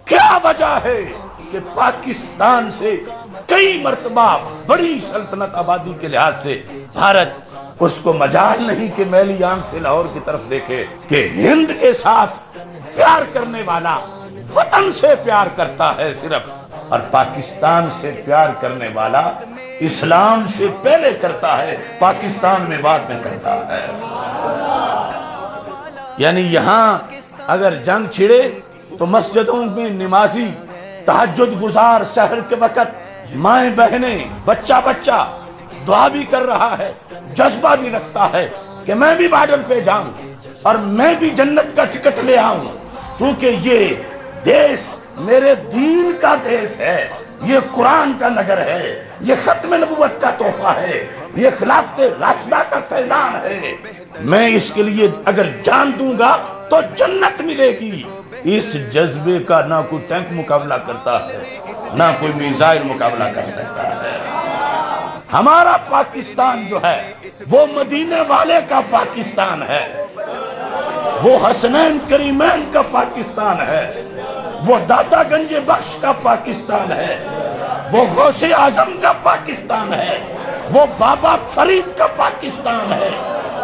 کیا وجہ ہے کہ پاکستان سے کئی مرتبہ بڑی سلطنت آبادی کے لحاظ سے بھارت اس کو مجال نہیں کہ میلی آنکھ سے لاہور کی طرف دیکھے کہ ہند کے ساتھ پیار کرنے والا وطن سے پیار کرتا ہے صرف، اور پاکستان سے پیار کرنے والا اسلام سے پہلے کرتا ہے، پاکستان میں بعد میں کرتا ہے۔ یعنی یہاں اگر جنگ چھڑے تو مسجدوں میں نمازی تہجد گزار سحر کے وقت مائیں بہنیں بچہ بچہ دعا بھی کر رہا ہے، جذبہ بھی رکھتا ہے کہ میں بھی بارڈر پہ جاؤں اور میں بھی جنت کا ٹکٹ لے آؤں، کیونکہ یہ دیش میرے دین کا دیش ہے، یہ قرآن کا نگر ہے، یہ ختم نبوت کا تحفہ ہے، یہ خلافت راشدہ کا فیضان ہے، میں اس کے لیے اگر جان دوں گا تو جنت ملے گی۔ اس جذبے کا نہ کوئی ٹینک مقابلہ کرتا ہے، نہ کوئی میزائل مقابلہ کر سکتا ہے۔ ہمارا پاکستان جو ہے وہ مدینے والے کا پاکستان ہے، وہ حسنین کریمین کا پاکستان ہے، وہ داتا گنج بخش کا پاکستان ہے، وہ غوث اعظم کا پاکستان ہے، وہ بابا فرید کا پاکستان ہے،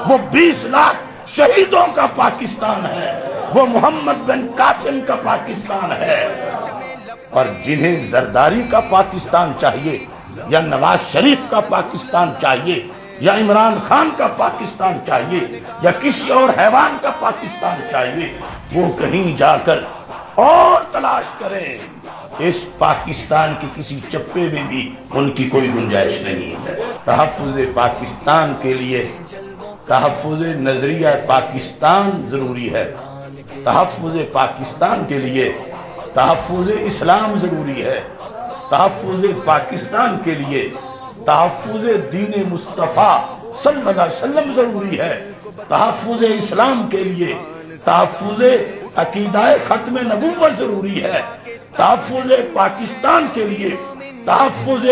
وہ 20 لاکھ شہیدوں کا پاکستان ہے، وہ محمد بن قاسم کا پاکستان ہے۔ اور جنہیں زرداری کا پاکستان چاہیے یا نواز شریف کا پاکستان چاہیے یا عمران خان کا پاکستان چاہیے یا کسی اور حیوان کا پاکستان چاہیے، وہ کہیں جا کر اور تلاش کریں، اس پاکستان کے کسی چپے میں بھی ان کی کوئی گنجائش نہیں ہے۔ تحفظ پاکستان کے لیے تحفظ نظریہ پاکستان ضروری ہے، تحفظ پاکستان کے لیے تحفظ اسلام ضروری ہے، تحفظ پاکستان کے لیے تحفظ دین مصطفیٰ صلی اللہ علیہ وسلم ضروری ہے، تحفظ اسلام کے لیے تحفظ عقیدہ ختم نبوت ضروری ہے، تحفظ پاکستان کے لیے تحفظ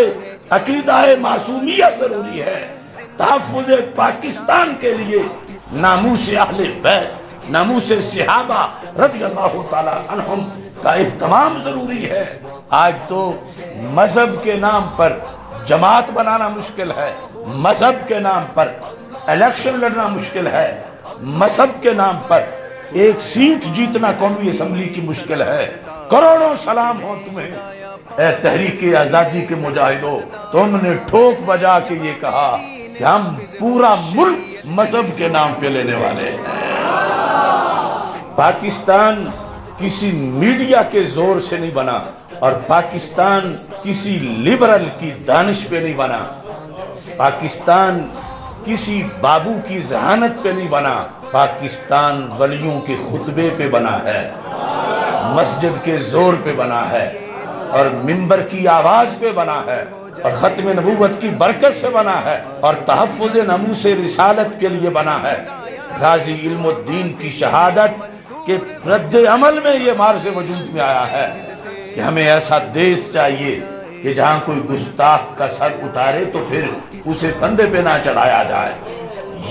عقیدہ معصومیت ضروری ہے، تحفظ پاکستان کے لیے ناموس اہل بیت، ناموس صحابہ رضی اللہ تعالیٰ عنہم کا اہتمام ضروری ہے۔ آج تو مذہب کے نام پر جماعت بنانا مشکل ہے، مذہب کے نام پر الیکشن لڑنا مشکل ہے، مذہب کے نام پر ایک سیٹ جیتنا قومی اسمبلی کی مشکل ہے۔ کروڑوں سلام ہو تمہیں اے تحریک آزادی کے مجاہدوں، تم نے ٹھوک بجا کے یہ کہا کہ ہم پورا ملک مذہب کے نام پہ لینے والے ہیں۔ پاکستان کسی میڈیا کے زور سے نہیں بنا، اور پاکستان کسی لبرل کی دانش پہ نہیں بنا، پاکستان کسی بابو کی ذہانت پہ نہیں بنا، پاکستان ولیوں کے خطبے پہ بنا ہے، مسجد کے زور پہ بنا ہے، اور منبر کی آواز پہ بنا ہے، اور ختم نبوت کی برکت سے بنا ہے، اور تحفظ ناموس رسالت کے لیے بنا ہے۔ غازی علم الدین کی شہادت کے رد عمل میں یہ مارز وجود میں آیا ہے کہ ہمیں ایسا دیش چاہیے کہ جہاں کوئی گستاخ کا سر اتارے تو پھر اسے پھندے پہ نہ چڑھایا جائے۔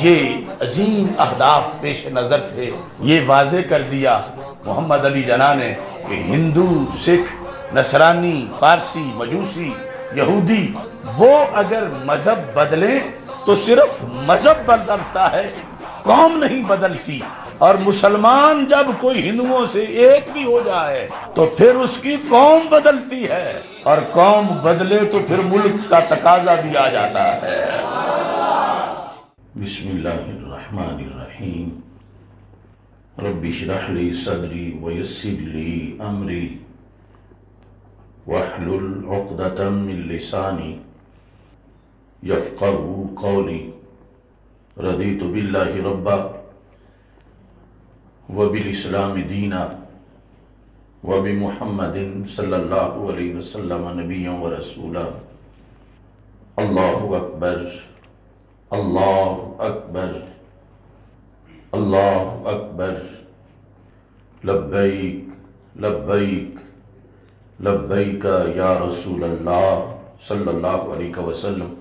یہ عظیم اہداف پیش نظر تھے، یہ واضح کر دیا محمد علی جناح نے کہ ہندو، سکھ، نصرانی، پارسی، مجوسی، یہودی، وہ اگر مذہب بدلیں تو صرف مذہب بدلتا ہے، قوم نہیں بدلتی، اور مسلمان جب کوئی ہندوؤں سے ایک بھی ہو جائے تو پھر اس کی قوم بدلتی ہے، اور قوم بدلے تو پھر ملک کا تقاضا بھی آ جاتا ہے۔ بسم اللہ الرحمن الرحیم، رب اشرح لی صدری ویسر لی امری واحلل عقدۃ من لسانی یفقہوا قولی، رضیت باللہ ربا وبالاسلام دینا وبمحمد صلی اللہ علیہ وسلم نبیا ورسولا۔ اللہ اکبر، اللہ اکبر، اللہ اکبر، لبیک لبیک لبیک یا رسول اللہ صلی اللہ علیہ وسلم۔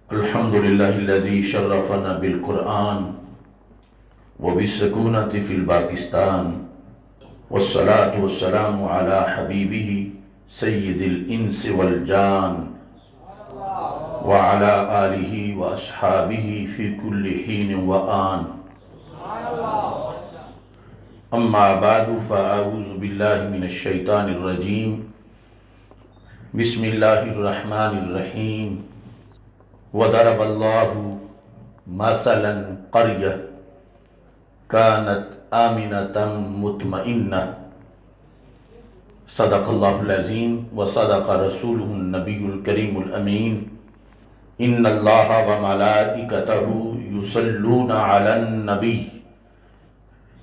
الحمدللہ الذی شرفنا بالقرآن وبالسکونۃ فی الپاکستان والصلاة والسلام على حبيبه سيد الإنس والجان وعلى آله وأصحابه في كل حين وآن أما بعد فأعوذ بالله من الشيطان الرجيم بسم الله الرحمن الرحيم وضرب الله مثلا قرية كانت آمنة مطمئنة صدق الله العظيم وصدق رسوله النبي الكريم الأمين إن الله وملائكته يصلون على النبي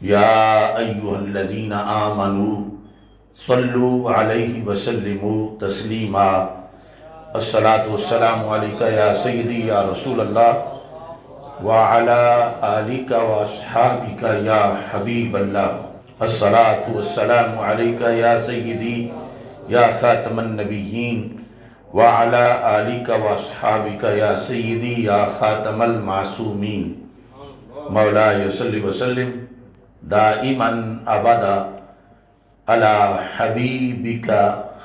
يا أيها الذين آمنوا صلوا عليه وسلموا تسليما الصلاة والسلام عليك يا سيدي يا رسول الله وعلى آلك وأصحابك يا حبيب الله الصلاة والسلام عليك يا سيدي يا خاتم النبيين وعلى آلك وأصحابك يا سيدي يا خاتم المعصومين مولاي صل وسلم دائما أبدا على حبيبك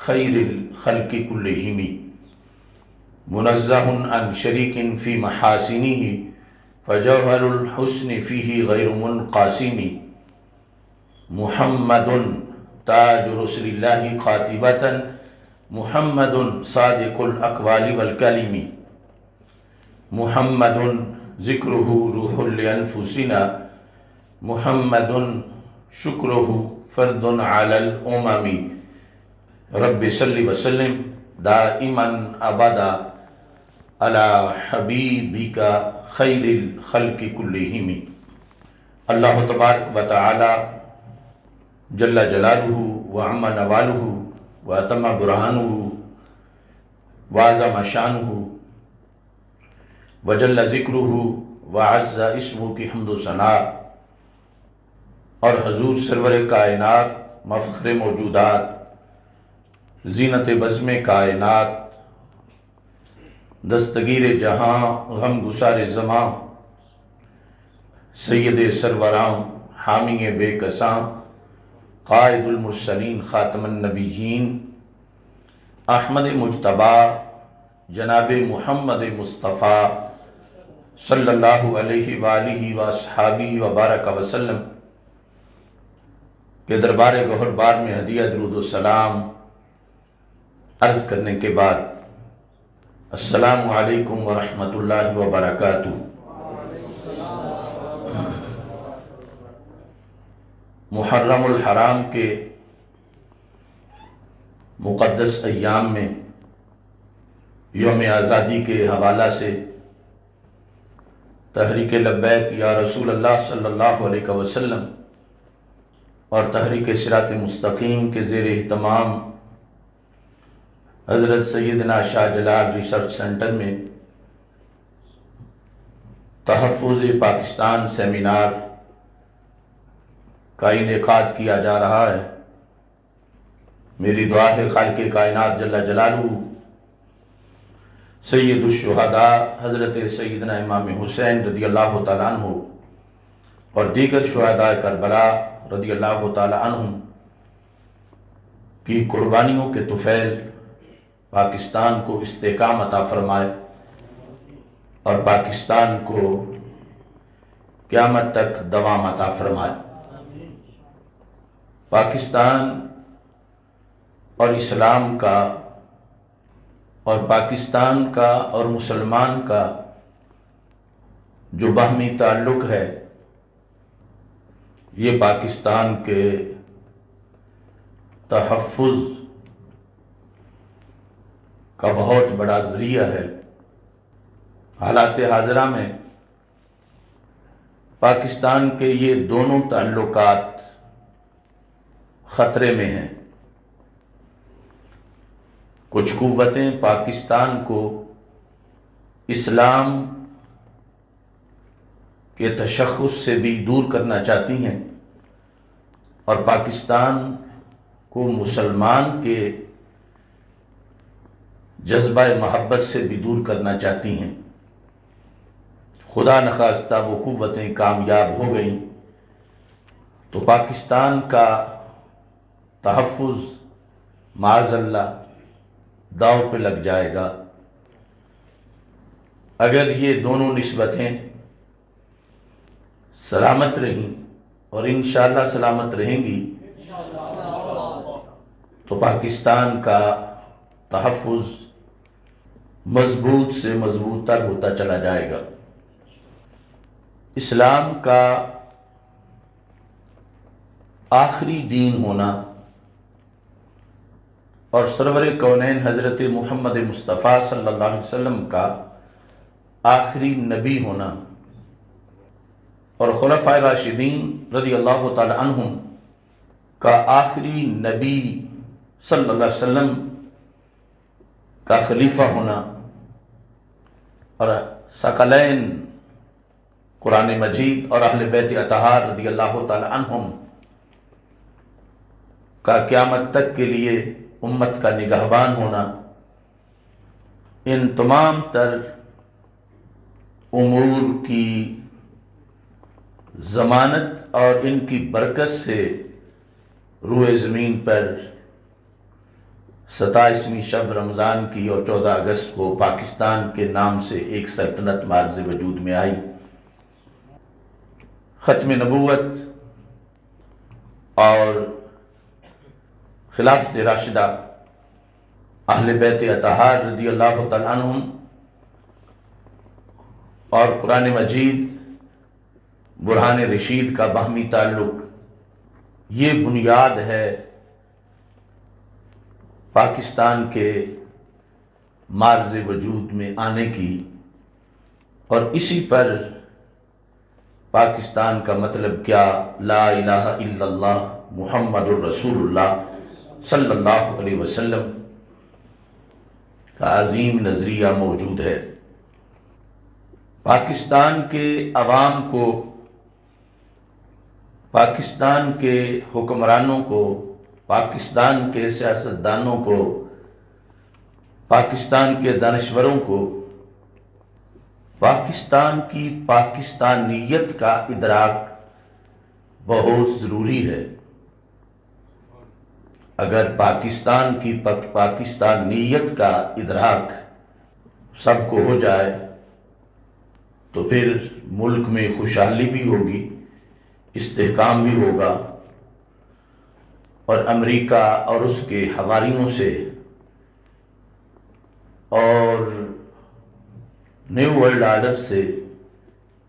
خير الخلق كلهم منزه عن شريك في محاسنه فجوهر الحسن فيه غير منقاسم محمد تاج رسل الله قاتبة محمد صادق الأقوال والكلم محمد ذكره روح لأنفسنا محمد شكره فرد على الأمم رب صل وسلم دائما أبدا على حبيبك خير الخلق كلهم اللہ تبارک و تعالی جل جلالہ وعم نوالہ واتم برہانہ وعظم شانہ وجل ذکرہ وعز اسمہ کی حمد و ثنا اور حضور سرور کائنات مفخر موجودات زینت بزم کائنات دستگیر جہاں غم گسار زماں سید سروراں حامی بے کساں قائد المرسلین خاتم النبیین احمد مجتبی جناب محمد مصطفیٰ صلی اللہ علیہ وآلہ وآصحابہ وبارک وسلم کے دربار گوہر بار میں ہدیہ درود و سلام عرض کرنے کے بعد السلام علیکم ورحمۃ اللہ وبرکاتہ۔ محرم الحرام کے مقدس ایام میں یوم آزادی کے حوالہ سے تحریک لبیک یا رسول اللہ صلی اللہ علیہ وسلم اور تحریک صراط مستقیم کے زیر اہتمام حضرت سیدنا شاہ جلال ریسرچ سینٹر میں تحفظ پاکستان سیمینار کا انعقاد کیا جا رہا ہے۔ میری دعا ہے خالق کائنات جل جلالہ سید الشہداء حضرت سیدنا امام حسین رضی اللہ تعالیٰ عنہ اور دیگر شہداء کربلا رضی اللہ تعالیٰ عنہم کی قربانیوں کے طفیل پاکستان کو استحکام عطا فرمائے اور پاکستان کو قیامت تک دوام عطا فرمائے۔ پاکستان اور اسلام کا اور پاکستان کا اور مسلمان کا جو باہمی تعلق ہے یہ پاکستان کے تحفظ کا بہت بڑا ذریعہ ہے۔ حالات حاضرہ میں پاکستان کے یہ دونوں تعلقات خطرے میں ہیں۔ کچھ قوتیں پاکستان کو اسلام کے تشخص سے بھی دور کرنا چاہتی ہیں اور پاکستان کو مسلمان کے جذبہ محبت سے بھی دور کرنا چاہتی ہیں۔ خدا نخواستہ وہ قوتیں کامیاب ہو گئیں تو پاکستان کا تحفظ معاذ اللہ داؤ پہ لگ جائے گا۔ اگر یہ دونوں نسبتیں سلامت رہیں اور انشاءاللہ سلامت رہیں گی تو پاکستان کا تحفظ مضبوط سے مضبوط تر ہوتا چلا جائے گا۔ اسلام کا آخری دین ہونا اور سرور کونین حضرت محمد مصطفیٰ صلی اللہ علیہ وسلم کا آخری نبی ہونا اور خلفائے راشدین رضی اللہ تعالی عنہم کا آخری نبی صلی اللہ علیہ وسلم کا خلیفہ ہونا اور ثقلین قرآن مجید اور اہل بیت اطہار رضی اللہ تعالی عنہم کا قیامت تک کے لیے امت کا نگہبان ہونا، ان تمام تر امور کی ضمانت اور ان کی برکت سے روئے زمین پر 27ویں شب رمضان کی اور 14 اگست کو پاکستان کے نام سے ایک سلطنت معرض وجود میں آئی۔ ختم نبوت اور خلافت راشدہ اہل بیت اطہار رضی اللہ تعالی عنہم اور قرآن مجید برہان رشید کا باہمی تعلق، یہ بنیاد ہے پاکستان کے معرض وجود میں آنے کی، اور اسی پر پاکستان کا مطلب کیا لا الہ الا اللہ محمد الرسول اللہ صلی اللہ علیہ وسلم کا عظیم نظریہ موجود ہے۔ پاکستان کے عوام کو، پاکستان کے حکمرانوں کو، پاکستان کے سیاستدانوں کو، پاکستان کے دانشوروں کو پاکستان کی پاکستانیت کا ادراک بہت ضروری ہے۔ اگر پاکستان کی پاکستانیت کا ادراک سب کو ہو جائے تو پھر ملک میں خوشحالی بھی ہوگی، استحکام بھی ہوگا، اور امریکہ اور اس کے حواریوں سے اور نیو ورلڈ آرڈر سے،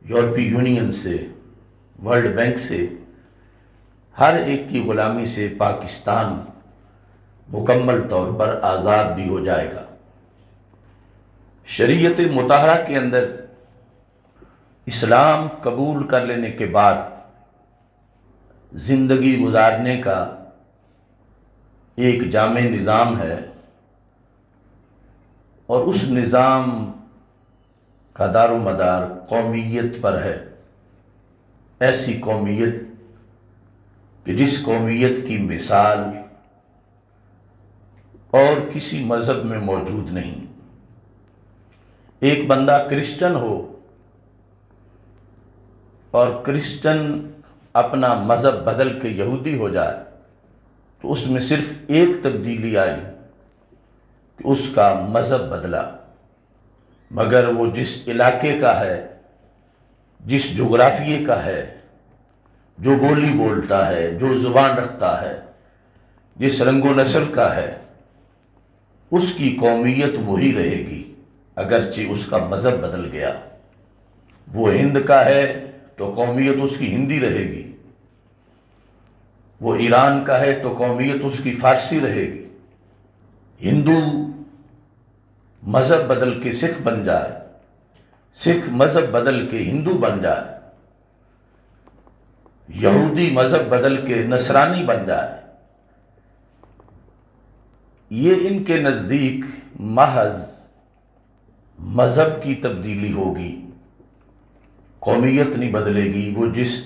یورپی یونین سے، ورلڈ بینک سے، ہر ایک کی غلامی سے پاکستان مکمل طور پر آزاد بھی ہو جائے گا۔ شریعت مطہرہ کے اندر اسلام قبول کر لینے کے بعد زندگی گزارنے کا ایک جامع نظام ہے، اور اس نظام کا دار و مدار قومیت پر ہے۔ ایسی قومیت کہ جس قومیت کی مثال اور کسی مذہب میں موجود نہیں۔ ایک بندہ کرسچن ہو اور کرسچن اپنا مذہب بدل کے یہودی ہو جائے تو اس میں صرف ایک تبدیلی آئی کہ اس کا مذہب بدلا، مگر وہ جس علاقے کا ہے، جس جغرافیے کا ہے، جو بولی بولتا ہے، جو زبان رکھتا ہے، جس رنگ و نسل کا ہے، اس کی قومیت وہی رہے گی اگرچہ اس کا مذہب بدل گیا۔ وہ ہند کا ہے تو قومیت اس کی ہندی رہے گی، وہ ایران کا ہے تو قومیت اس کی فارسی رہے گی۔ ہندو مذہب بدل کے سکھ بن جائے، سکھ مذہب بدل کے ہندو بن جائے، یہودی مذہب بدل کے نصرانی بن جائے، یہ ان کے نزدیک محض مذہب کی تبدیلی ہوگی، قومیت نہیں بدلے گی۔ وہ جس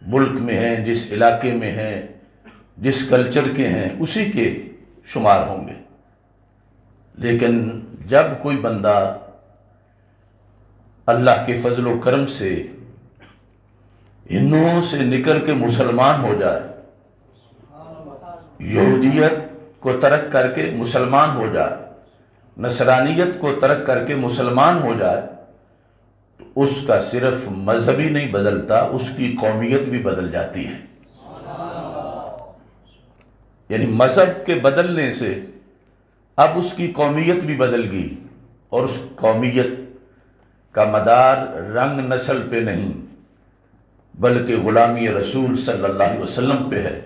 ملک میں ہیں، جس علاقے میں ہیں، جس کلچر کے ہیں، اسی کے شمار ہوں گے۔ لیکن جب کوئی بندہ اللہ کے فضل و کرم سے ہندوؤں سے نکل کے مسلمان ہو جائے یہودیت کو ترک کر کے مسلمان ہو جائے، نصرانیت کو ترک کر کے مسلمان ہو جائے، تو اس کا صرف مذہب ہی نہیں بدلتا، اس کی قومیت بھی بدل جاتی ہے۔ یعنی مذہب کے بدلنے سے اب اس کی قومیت بھی بدل گئی، اور اس قومیت کا مدار رنگ نسل پہ نہیں بلکہ غلامی رسول صلی اللہ علیہ وسلم پہ ہے۔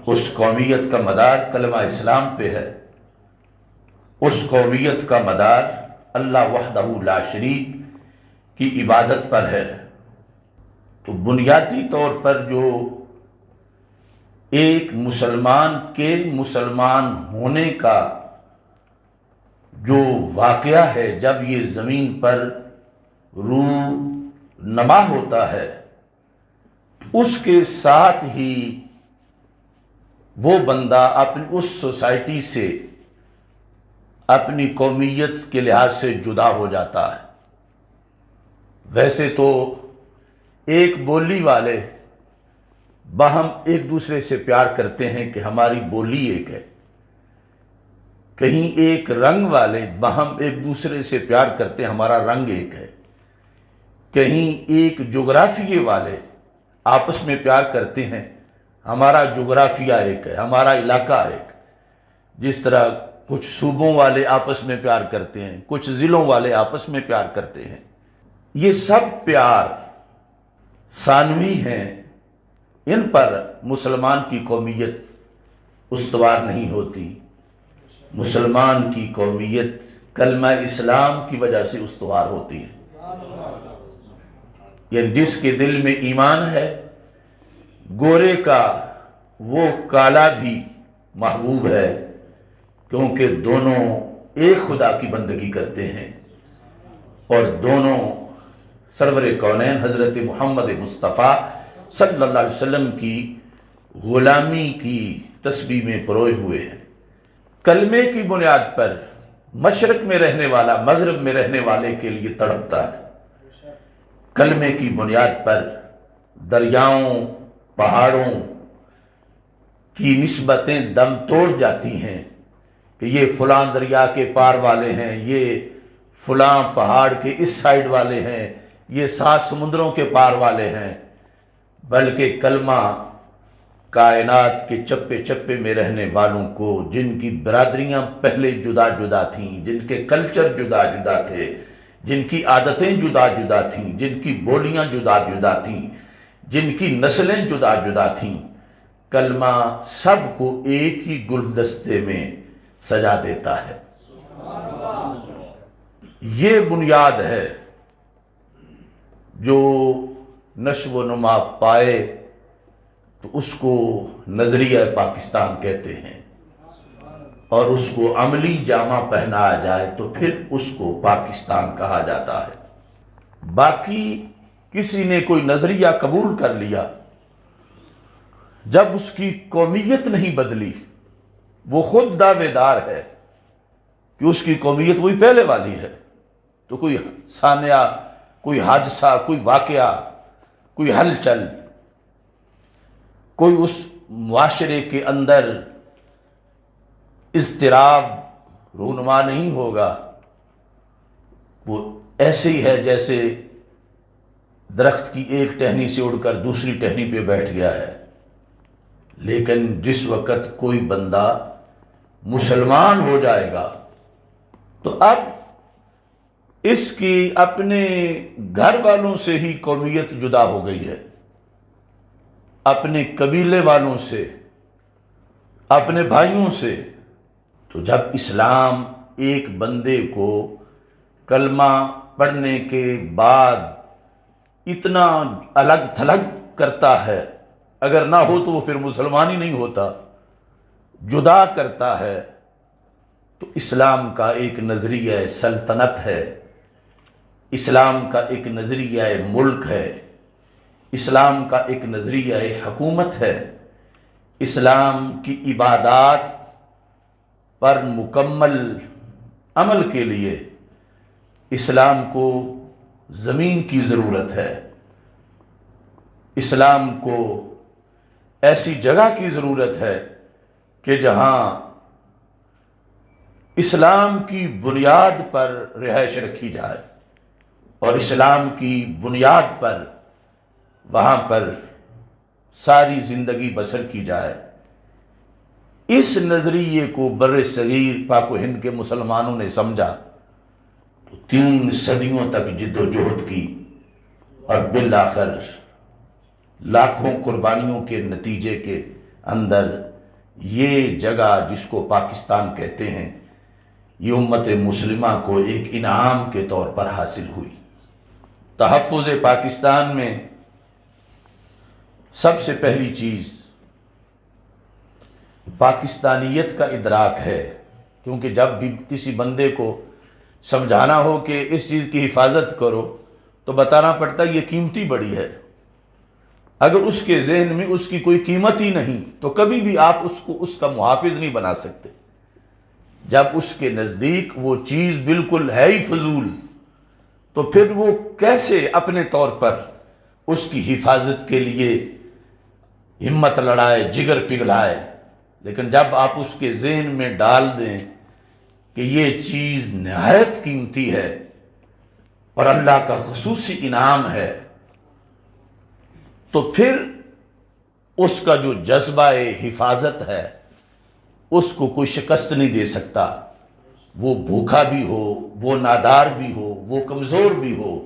اس قومیت کا مدار کلمہ اسلام پہ ہے، اس قومیت کا مدار اللہ وحدہ لا شریک کی عبادت پر ہے۔ تو بنیادی طور پر جو ایک مسلمان کے مسلمان ہونے کا جو واقعہ ہے، جب یہ زمین پر نما ہوتا ہے، اس کے ساتھ ہی وہ بندہ اپنی اس سوسائٹی سے اپنی قومیت کے لحاظ سے جدا ہو جاتا ہے۔ ویسے تو ایک بولی والے باہم ایک دوسرے سے پیار کرتے ہیں کہ ہماری بولی ایک ہے، کہیں ایک رنگ والے باہم ایک دوسرے سے پیار کرتے ہیں ہمارا رنگ ایک ہے، کہیں ایک جغرافیے والے آپس میں پیار کرتے ہیں ہمارا جغرافیہ ایک ہے، ہمارا علاقہ ایک۔ جس طرح کچھ صوبوں والے آپس میں پیار کرتے ہیں، کچھ ضلعوں والے آپس میں پیار کرتے ہیں، یہ سب پیار ثانوی ہیں، ان پر مسلمان کی قومیت استوار نہیں ہوتی۔ مسلمان کی قومیت کلمہ اسلام کی وجہ سے استوار ہوتی ہے۔ یعنی جس کے دل میں ایمان ہے، گورے کا وہ کالا بھی محبوب ہے، کیونکہ دونوں ایک خدا کی بندگی کرتے ہیں، اور دونوں سرور کونین حضرت محمد مصطفیٰ صلی اللہ علیہ وسلم کی غلامی کی تسبیح میں پروئے ہوئے ہیں۔ کلمے کی بنیاد پر مشرق میں رہنے والا مغرب میں رہنے والے کے لیے تڑپتا ہے، کلمے کی بنیاد پر دریاؤں پہاڑوں کی نسبتیں دم توڑ جاتی ہیں کہ یہ فلاں دریا کے پار والے ہیں، یہ فلاں پہاڑ کے اس سائیڈ والے ہیں، یہ 7 سمندروں کے پار والے ہیں، بلکہ کلمہ کائنات کے چپے چپے میں رہنے والوں کو، جن کی برادریاں پہلے جدا جدا تھیں، جن کے کلچر جدا جدا تھے، جن کی عادتیں جدا جدا تھیں، جن کی بولیاں جدا جدا تھیں، جن کی نسلیں جدا جدا تھیں، کلمہ سب کو ایک ہی گلدستے میں سجا دیتا ہے۔ یہ بنیاد ہے جو نشو و نما پائے تو اس کو نظریہ پاکستان کہتے ہیں، اور اس کو عملی جامہ پہنایا جائے تو پھر اس کو پاکستان کہا جاتا ہے۔ باقی کسی نے کوئی نظریہ قبول کر لیا، جب اس کی قومیت نہیں بدلی، وہ خود دعوے دار ہے کہ اس کی قومیت وہی پہلے والی ہے، تو کوئی سانیہ، کوئی حادثہ، کوئی واقعہ، کوئی ہلچل، کوئی اس معاشرے کے اندر اضطراب رونما نہیں ہوگا۔ وہ ایسے ہی ہے جیسے درخت کی ایک ٹہنی سے اڑ کر دوسری ٹہنی پہ بیٹھ گیا ہے۔ لیکن جس وقت کوئی بندہ مسلمان ہو جائے گا تو اب اس کی اپنے گھر والوں سے ہی قومیت جدا ہو گئی ہے، اپنے قبیلے والوں سے، اپنے بھائیوں سے۔ تو جب اسلام ایک بندے کو کلمہ پڑھنے کے بعد اتنا الگ تھلگ کرتا ہے، اگر نہ ہو تو وہ پھر مسلمان ہی نہیں ہوتا، جدا کرتا ہے، تو اسلام کا ایک نظریہ سلطنت ہے، اسلام کا ایک نظریہ ملک ہے، اسلام کا ایک نظریہ حکومت ہے۔ اسلام کی عبادات پر مکمل عمل کے لیے اسلام کو زمین کی ضرورت ہے، اسلام کو ایسی جگہ کی ضرورت ہے کہ جہاں اسلام کی بنیاد پر رہائش رکھی جائے اور اسلام کی بنیاد پر وہاں پر ساری زندگی بسر کی جائے، اس نظریے کو بر صغیر پاک و ہند کے مسلمانوں نے سمجھا تو 3 صدیوں تک جد و جہد کی اور بالآخر لاکھوں قربانیوں کے نتیجے کے اندر یہ جگہ جس کو پاکستان کہتے ہیں، یہ امت مسلمہ کو ایک انعام کے طور پر حاصل ہوئی۔ تحفظ پاکستان میں سب سے پہلی چیز پاکستانیت کا ادراک ہے، کیونکہ جب بھی کسی بندے کو سمجھانا ہو کہ اس چیز کی حفاظت کرو تو بتانا پڑتا ہے یہ قیمتی بڑی ہے۔ اگر اس کے ذہن میں اس کی کوئی قیمت ہی نہیں تو کبھی بھی آپ اس کو اس کا محافظ نہیں بنا سکتے۔ جب اس کے نزدیک وہ چیز بالکل ہے ہی فضول تو پھر وہ کیسے اپنے طور پر اس کی حفاظت کے لیے ہمت لڑائے، جگر پگھلائے۔ لیکن جب آپ اس کے ذہن میں ڈال دیں کہ یہ چیز نہایت قیمتی ہے اور اللہ کا خصوصی انعام ہے، تو پھر اس کا جو جذبہ حفاظت ہے اس کو کوئی شکست نہیں دے سکتا۔ وہ بھوکا بھی ہو، وہ نادار بھی ہو، وہ کمزور بھی ہو،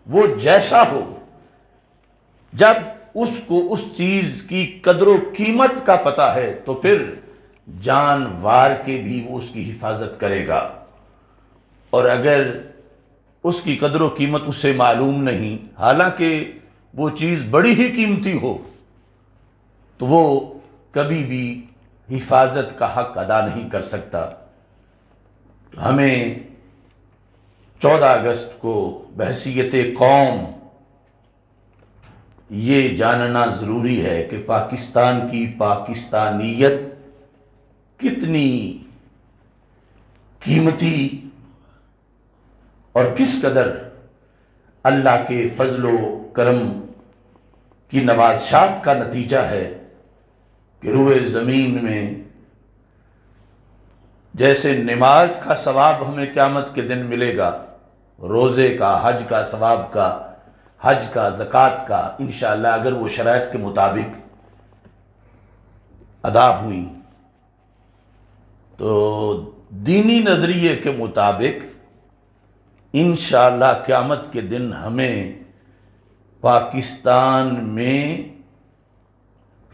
وہ جیسا ہو، جب اس کو اس چیز کی قدر و قیمت کا پتہ ہے تو پھر جانوار کے بھی وہ اس کی حفاظت کرے گا۔ اور اگر اس کی قدر و قیمت اسے معلوم نہیں، حالانکہ وہ چیز بڑی ہی قیمتی ہو، تو وہ کبھی بھی حفاظت کا حق ادا نہیں کر سکتا۔ ہمیں 14 اگست کو بحیثیت قوم یہ جاننا ضروری ہے کہ پاکستان کی پاکستانیت کتنی قیمتی اور کس قدر اللہ کے فضل و کرم کی نوازشات کا نتیجہ ہے کہ روئے زمین میں جیسے نماز کا ثواب ہمیں قیامت کے دن ملے گا، روزے کا، حج کا ثواب کا، حج کا، زکوٰۃ کا، انشاءاللہ اگر وہ شرائط کے مطابق ادا ہوئی تو دینی نظریے کے مطابق انشاءاللہ قیامت کے دن ہمیں پاکستان میں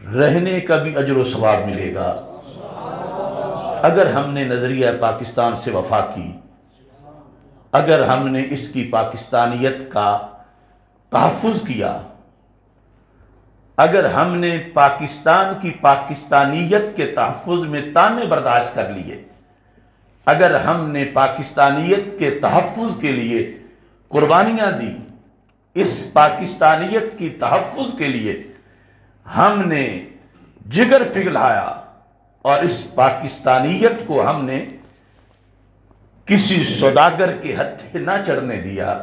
رہنے کا بھی اجر و ثواب ملے گا اگر ہم نے نظریہ پاکستان سے وفا کی، اگر ہم نے اس کی پاکستانیت کا تحفظ کیا، اگر ہم نے پاکستان کی پاکستانیت کے تحفظ میں تانے برداشت کر لیے، اگر ہم نے پاکستانیت کے تحفظ کے لیے قربانیاں دی، اس پاکستانیت کی تحفظ کے لیے ہم نے جگر پگھلایا اور اس پاکستانیت کو ہم نے کسی سوداگر کے ہتھے نہ چڑھنے دیا،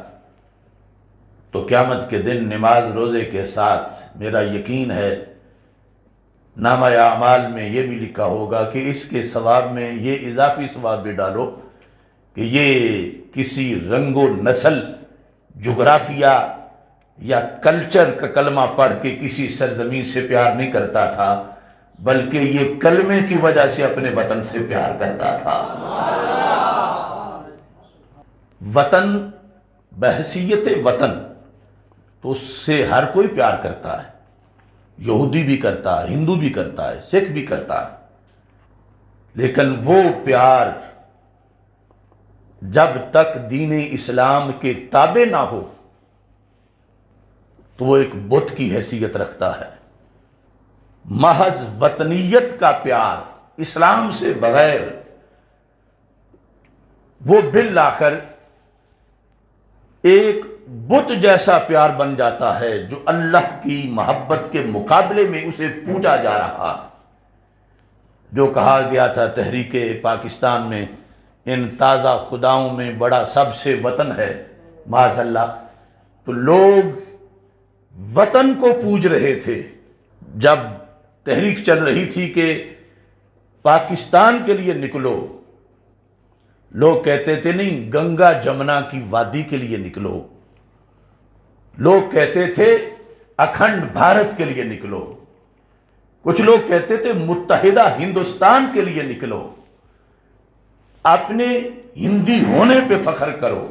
تو قیامت کے دن نماز روزے کے ساتھ میرا یقین ہے نامہ اعمال میں یہ بھی لکھا ہوگا کہ اس کے ثواب میں یہ اضافی ثواب بھی ڈالو کہ یہ کسی رنگ و نسل، جغرافیہ یا کلچر کا کلمہ پڑھ کے کسی سرزمین سے پیار نہیں کرتا تھا، بلکہ یہ کلمے کی وجہ سے اپنے وطن سے پیار کرتا تھا۔ وطن، بحیثیت وطن تو اس سے ہر کوئی پیار کرتا ہے، یہودی بھی کرتا ہے، ہندو بھی کرتا ہے، سکھ بھی کرتا ہے، لیکن وہ پیار جب تک دین اسلام کے تابع نہ ہو تو وہ ایک بت کی حیثیت رکھتا ہے۔ محض وطنیت کا پیار اسلام سے بغیر وہ بالآخر ایک بت جیسا پیار بن جاتا ہے جو اللہ کی محبت کے مقابلے میں اسے پوجا جا رہا۔ جو کہا گیا تھا تحریک پاکستان میں، ان تازہ خداؤں میں بڑا سب سے وطن ہے، معاذ اللہ، تو لوگ وطن کو پوج رہے تھے۔ جب تحریک چل رہی تھی کہ پاکستان کے لیے نکلو. لوگ کہتے تھے نہیں گنگا جمنا کی وادی کے لیے نکلو. لوگ کہتے تھے اکھنڈ بھارت کے لیے نکلو. کچھ لوگ کہتے تھے متحدہ ہندوستان کے لیے نکلو. اپنے ہندی ہونے پہ فخر کرو.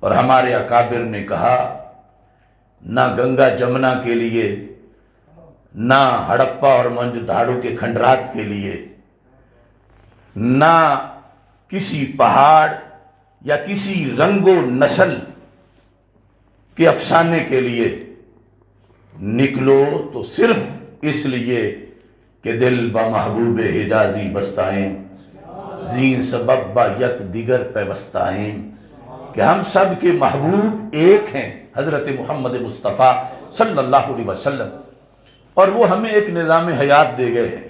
اور ہمارے اکابر نے کہا نہ گنگا جمنا کے لیے، نہ ہڑپا اور موہنجو داڑو کے کھنڈرات کے لیے، نہ کسی پہاڑ یا کسی رنگ و نسل کے افسانے کے لیے نکلو تو صرف اس لیے کہ دل با محبوب حجازی بستائیں، زین سبب با یک دیگر پیوستائیں، کہ ہم سب کے محبوب ایک ہیں، حضرت محمد مصطفیٰ صلی اللہ علیہ وسلم، اور وہ ہمیں ایک نظام حیات دے گئے ہیں.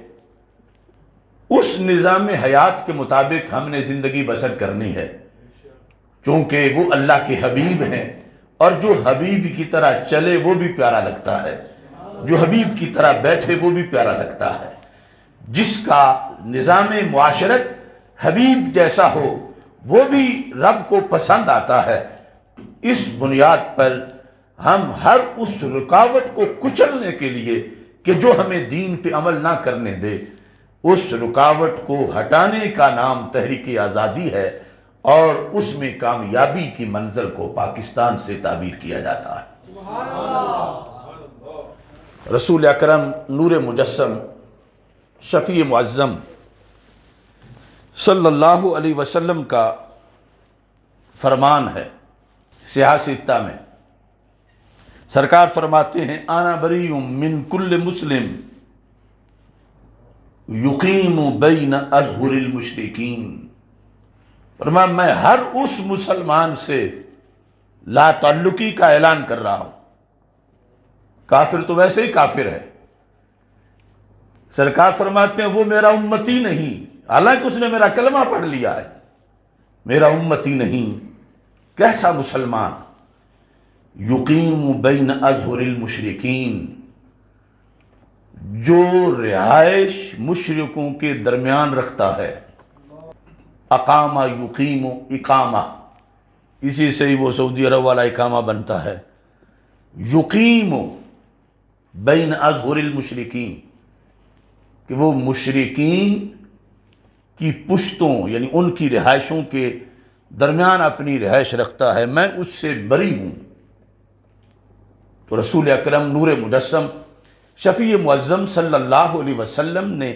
اس نظام حیات کے مطابق ہم نے زندگی بسر کرنی ہے، چونکہ وہ اللہ کے حبیب ہیں، اور جو حبیب کی طرح چلے وہ بھی پیارا لگتا ہے، جو حبیب کی طرح بیٹھے وہ بھی پیارا لگتا ہے. جس کا نظام معاشرت حبیب جیسا ہو وہ بھی رب کو پسند آتا ہے. اس بنیاد پر ہم ہر اس رکاوٹ کو کچلنے کے لیے کہ جو ہمیں دین پہ عمل نہ کرنے دے، اس رکاوٹ کو ہٹانے کا نام تحریک آزادی ہے، اور اس میں کامیابی کی منزل کو پاکستان سے تعبیر کیا جاتا ہے. رسول اکرم نور مجسم شفیع معظم صلی اللہ علیہ وسلم کا فرمان ہے صحاح ستہ میں. سرکار فرماتے ہیں انا بریء من کل مسلم یقیم بین اظہر المشرکین. فرمایا میں ہر اس مسلمان سے لا تعلقی کا اعلان کر رہا ہوں. کافر تو ویسے ہی کافر ہے. سرکار فرماتے ہیں وہ میرا امتی نہیں، حالانکہ اس نے میرا کلمہ پڑھ لیا ہے، میرا امتی نہیں. کیسا مسلمان؟ یقیم بین اظہر المشرکین، جو رہائش مشرکوں کے درمیان رکھتا ہے. اقامہ یقیم اقامہ، اسی سے ہی وہ سعودی عرب والا اقامہ بنتا ہے. یقیم بین اظہر المشرکین، کہ وہ مشرکین کی پشتوں یعنی ان کی رہائشوں کے درمیان اپنی رہائش رکھتا ہے، میں اس سے بری ہوں. تو رسول اکرم نور مجسم شفیع معظم صلی اللہ علیہ وسلم نے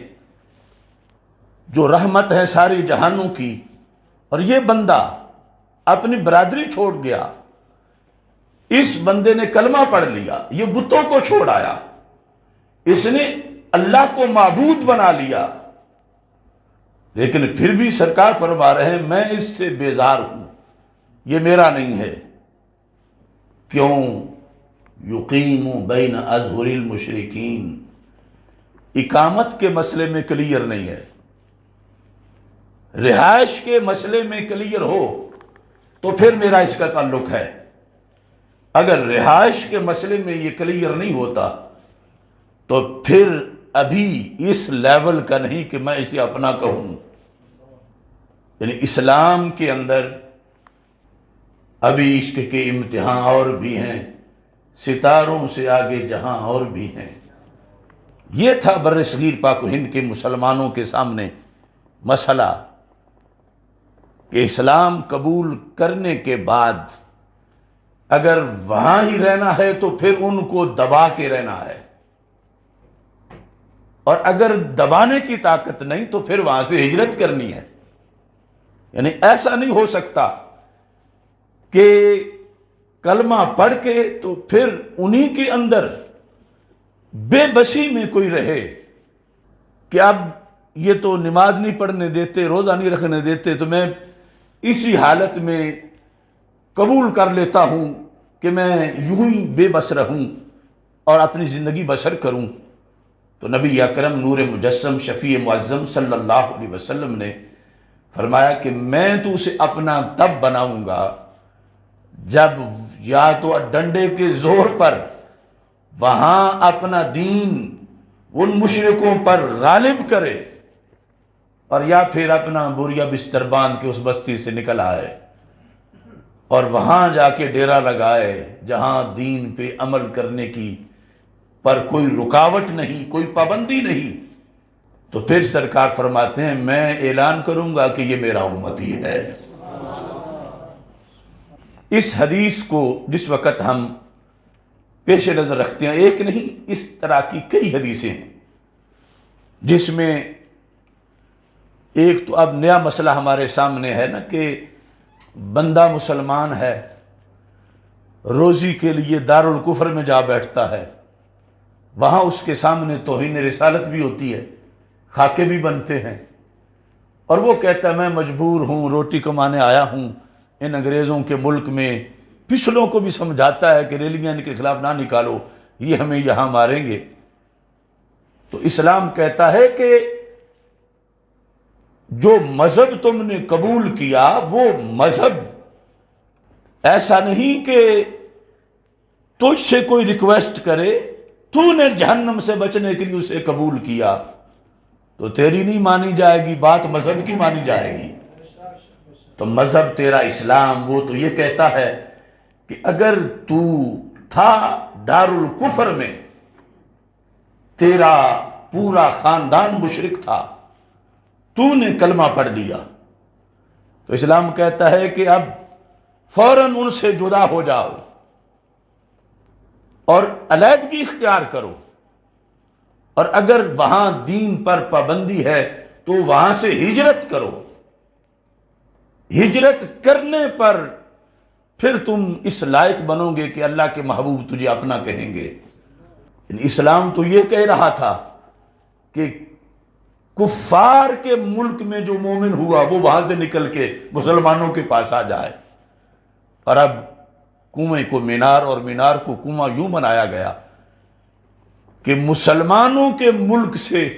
جو رحمت ہے ساری جہانوں کی، اور یہ بندہ اپنی برادری چھوڑ گیا، اس بندے نے کلمہ پڑھ لیا، یہ بتوں کو چھوڑ آیا، اس نے اللہ کو معبود بنا لیا، لیکن پھر بھی سرکار فرما رہے ہیں میں اس سے بیزار ہوں، یہ میرا نہیں ہے. کیوں؟ یقیم بین اظہر المشرکین، اقامت کے مسئلے میں کلیئر نہیں ہے. رہائش کے مسئلے میں کلیئر ہو تو پھر میرا اس کا تعلق ہے. اگر رہائش کے مسئلے میں یہ کلیئر نہیں ہوتا تو پھر ابھی اس لیول کا نہیں کہ میں اسے اپنا کہوں. یعنی اسلام کے اندر ابھی عشق کے امتحان اور بھی ہیں، ستاروں سے آگے جہاں اور بھی ہیں. یہ تھا بر صغیر پاک و ہند کے مسلمانوں کے سامنے مسئلہ کہ اسلام قبول کرنے کے بعد اگر وہاں ہی رہنا ہے تو پھر ان کو دبا کے رہنا ہے، اور اگر دبانے کی طاقت نہیں تو پھر وہاں سے ہجرت کرنی ہے. یعنی ایسا نہیں ہو سکتا کہ کلمہ پڑھ کے تو پھر انہی کے اندر بے بسی میں کوئی رہے کہ اب یہ تو نماز نہیں پڑھنے دیتے، روزہ نہیں رکھنے دیتے، تو میں اسی حالت میں قبول کر لیتا ہوں کہ میں یوں ہی بے بس رہوں اور اپنی زندگی بسر کروں. تو نبی اکرم نور مجسم شفیع معظم صلی اللہ علیہ وسلم نے فرمایا کہ میں تو اسے اپنا تب بناؤں گا جب یا تو ڈنڈے کے زور پر وہاں اپنا دین ان مشرکوں پر غالب کرے، اور یا پھر اپنا بوریا بستر باندھ کے اس بستی سے نکل آئے اور وہاں جا کے ڈیرا لگائے جہاں دین پہ عمل کرنے کی پر کوئی رکاوٹ نہیں، کوئی پابندی نہیں، تو پھر سرکار فرماتے ہیں میں اعلان کروں گا کہ یہ میرا امتی ہے۔ اس حدیث کو جس وقت ہم پیش نظر رکھتے ہیں، ایک نہیں اس طرح کی کئی حدیثیں ہیں جس میں ایک تو اب نیا مسئلہ ہمارے سامنے ہے نا کہ بندہ مسلمان ہے، روزی کے لیے دارالکفر میں جا بیٹھتا ہے، وہاں اس کے سامنے توہین رسالت بھی ہوتی ہے، خاکے بھی بنتے ہیں، اور وہ کہتا ہے میں مجبور ہوں، روٹی کمانے آیا ہوں ان انگریزوں کے ملک میں، پچھلوں کو بھی سمجھاتا ہے کہ ریلیاں ان کے خلاف نہ نکالو، یہ ہمیں یہاں ماریں گے۔ تو اسلام کہتا ہے کہ جو مذہب تم نے قبول کیا وہ مذہب ایسا نہیں کہ تجھ سے کوئی ریکویسٹ کرے، تو نے جہنم سے بچنے کے لیے اسے قبول کیا تو تیری نہیں مانی جائے گی، بات مذہب کی مانی جائے گی۔ تو مذہب تیرا اسلام وہ تو یہ کہتا ہے کہ اگر تو تھا دارالکفر میں، تیرا پورا خاندان مشرک تھا، تو نے کلمہ پڑھ لیا، تو اسلام کہتا ہے کہ اب فوراً ان سے جدا ہو جاؤ اور علیحدگی اختیار کرو، اور اگر وہاں دین پر پابندی ہے تو وہاں سے ہجرت کرو۔ ہجرت کرنے پر پھر تم اس لائق بنو گے کہ اللہ کے محبوب تجھے اپنا کہیں گے۔ اسلام تو یہ کہہ رہا تھا کہ کفار کے ملک میں جو مومن ہوا وہ وہاں سے نکل کے مسلمانوں کے پاس آ جائے، اور اب کنویں کو مینار اور مینار کو کنواں یوں بنایا گیا کہ مسلمانوں کے ملک سے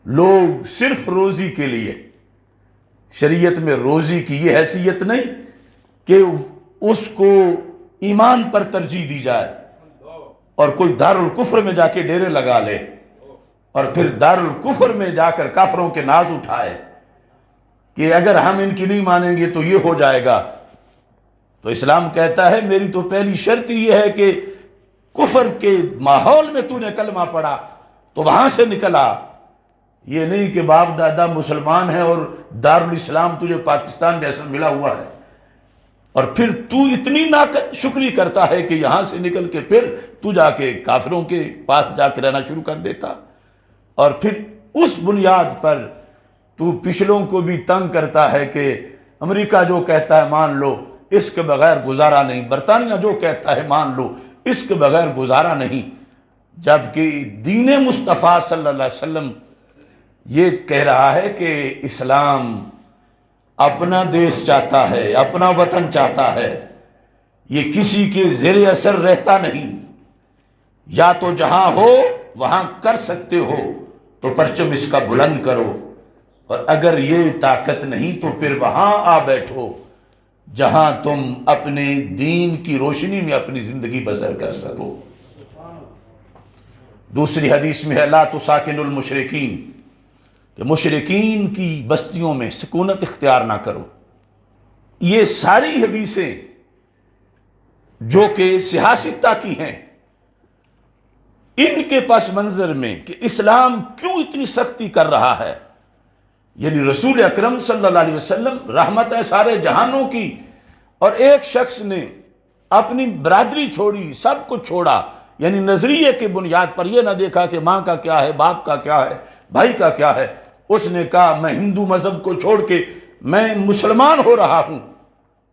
لوگ صرف روزی کے لیے، شریعت میں روزی کی یہ حیثیت نہیں کہ اس کو ایمان پر ترجیح دی جائے اور کوئی دارالکفر میں جا کے ڈیرے لگا لے اور پھر دارالکفر میں جا کر کافروں کے ناز اٹھائے کہ اگر ہم ان کی نہیں مانیں گے تو یہ ہو جائے گا۔ تو اسلام کہتا ہے میری تو پہلی شرط یہ ہے کہ کفر کے ماحول میں تو نے کلمہ پڑھا تو وہاں سے نکلا، یہ نہیں کہ باپ دادا مسلمان ہے اور دارالاسلام تجھے پاکستان جیسا ملا ہوا ہے، اور پھر تو اتنی ناشکری کرتا ہے کہ یہاں سے نکل کے پھر تو جا کے کافروں کے پاس جا کے رہنا شروع کر دیتا، اور پھر اس بنیاد پر تو پچھلوں کو بھی تنگ کرتا ہے کہ امریکہ جو کہتا ہے مان لو، اس کے بغیر گزارا نہیں، برطانیہ جو کہتا ہے مان لو، اس کے بغیر گزارا نہیں، جبکہ دین مصطفیٰ صلی اللہ علیہ وسلم یہ کہہ رہا ہے کہ اسلام اپنا دیش چاہتا ہے، اپنا وطن چاہتا ہے، یہ کسی کے زیر اثر رہتا نہیں، یا تو جہاں ہو وہاں کر سکتے ہو تو پرچم اس کا بلند کرو، اور اگر یہ طاقت نہیں تو پھر وہاں آ بیٹھو جہاں تم اپنے دین کی روشنی میں اپنی زندگی بسر کر سکو۔ دوسری حدیث میں ہے لا تساکن المشرکین، کہ مشرکین کی بستیوں میں سکونت اختیار نہ کرو۔ یہ ساری حدیثیں جو کہ سیاستہ کی ہیں، ان کے پس منظر میں کہ اسلام کیوں اتنی سختی کر رہا ہے، یعنی رسول اکرم صلی اللہ علیہ وسلم رحمت ہے سارے جہانوں کی، اور ایک شخص نے اپنی برادری چھوڑی، سب کچھ چھوڑا، یعنی نظریے کی بنیاد پر یہ نہ دیکھا کہ ماں کا کیا ہے، باپ کا کیا ہے، بھائی کا کیا ہے، اس نے کہا میں ہندو مذہب کو چھوڑ کے میں مسلمان ہو رہا ہوں،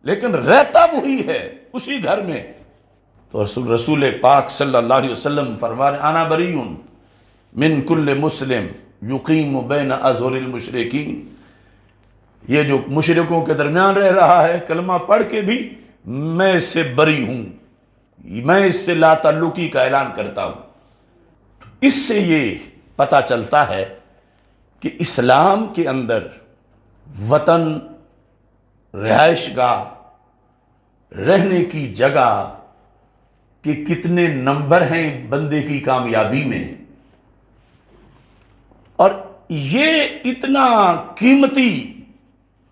لیکن رہتا وہی ہے اسی گھر میں۔ تو رسول پاک صلی اللہ علیہ وسلم فرما رہے انا بریون من کل مسلم یقیم بین اظہر المشرکین، یہ جو مشرکوں کے درمیان رہ رہا ہے کلمہ پڑھ کے بھی میں اس سے بری ہوں، میں اس سے لا تعلقی کا اعلان کرتا ہوں۔ اس سے یہ پتہ چلتا ہے کہ اسلام کے اندر وطن، رہائش گاہ، رہنے کی جگہ کہ کتنے نمبر ہیں بندے کی کامیابی میں، یہ اتنا قیمتی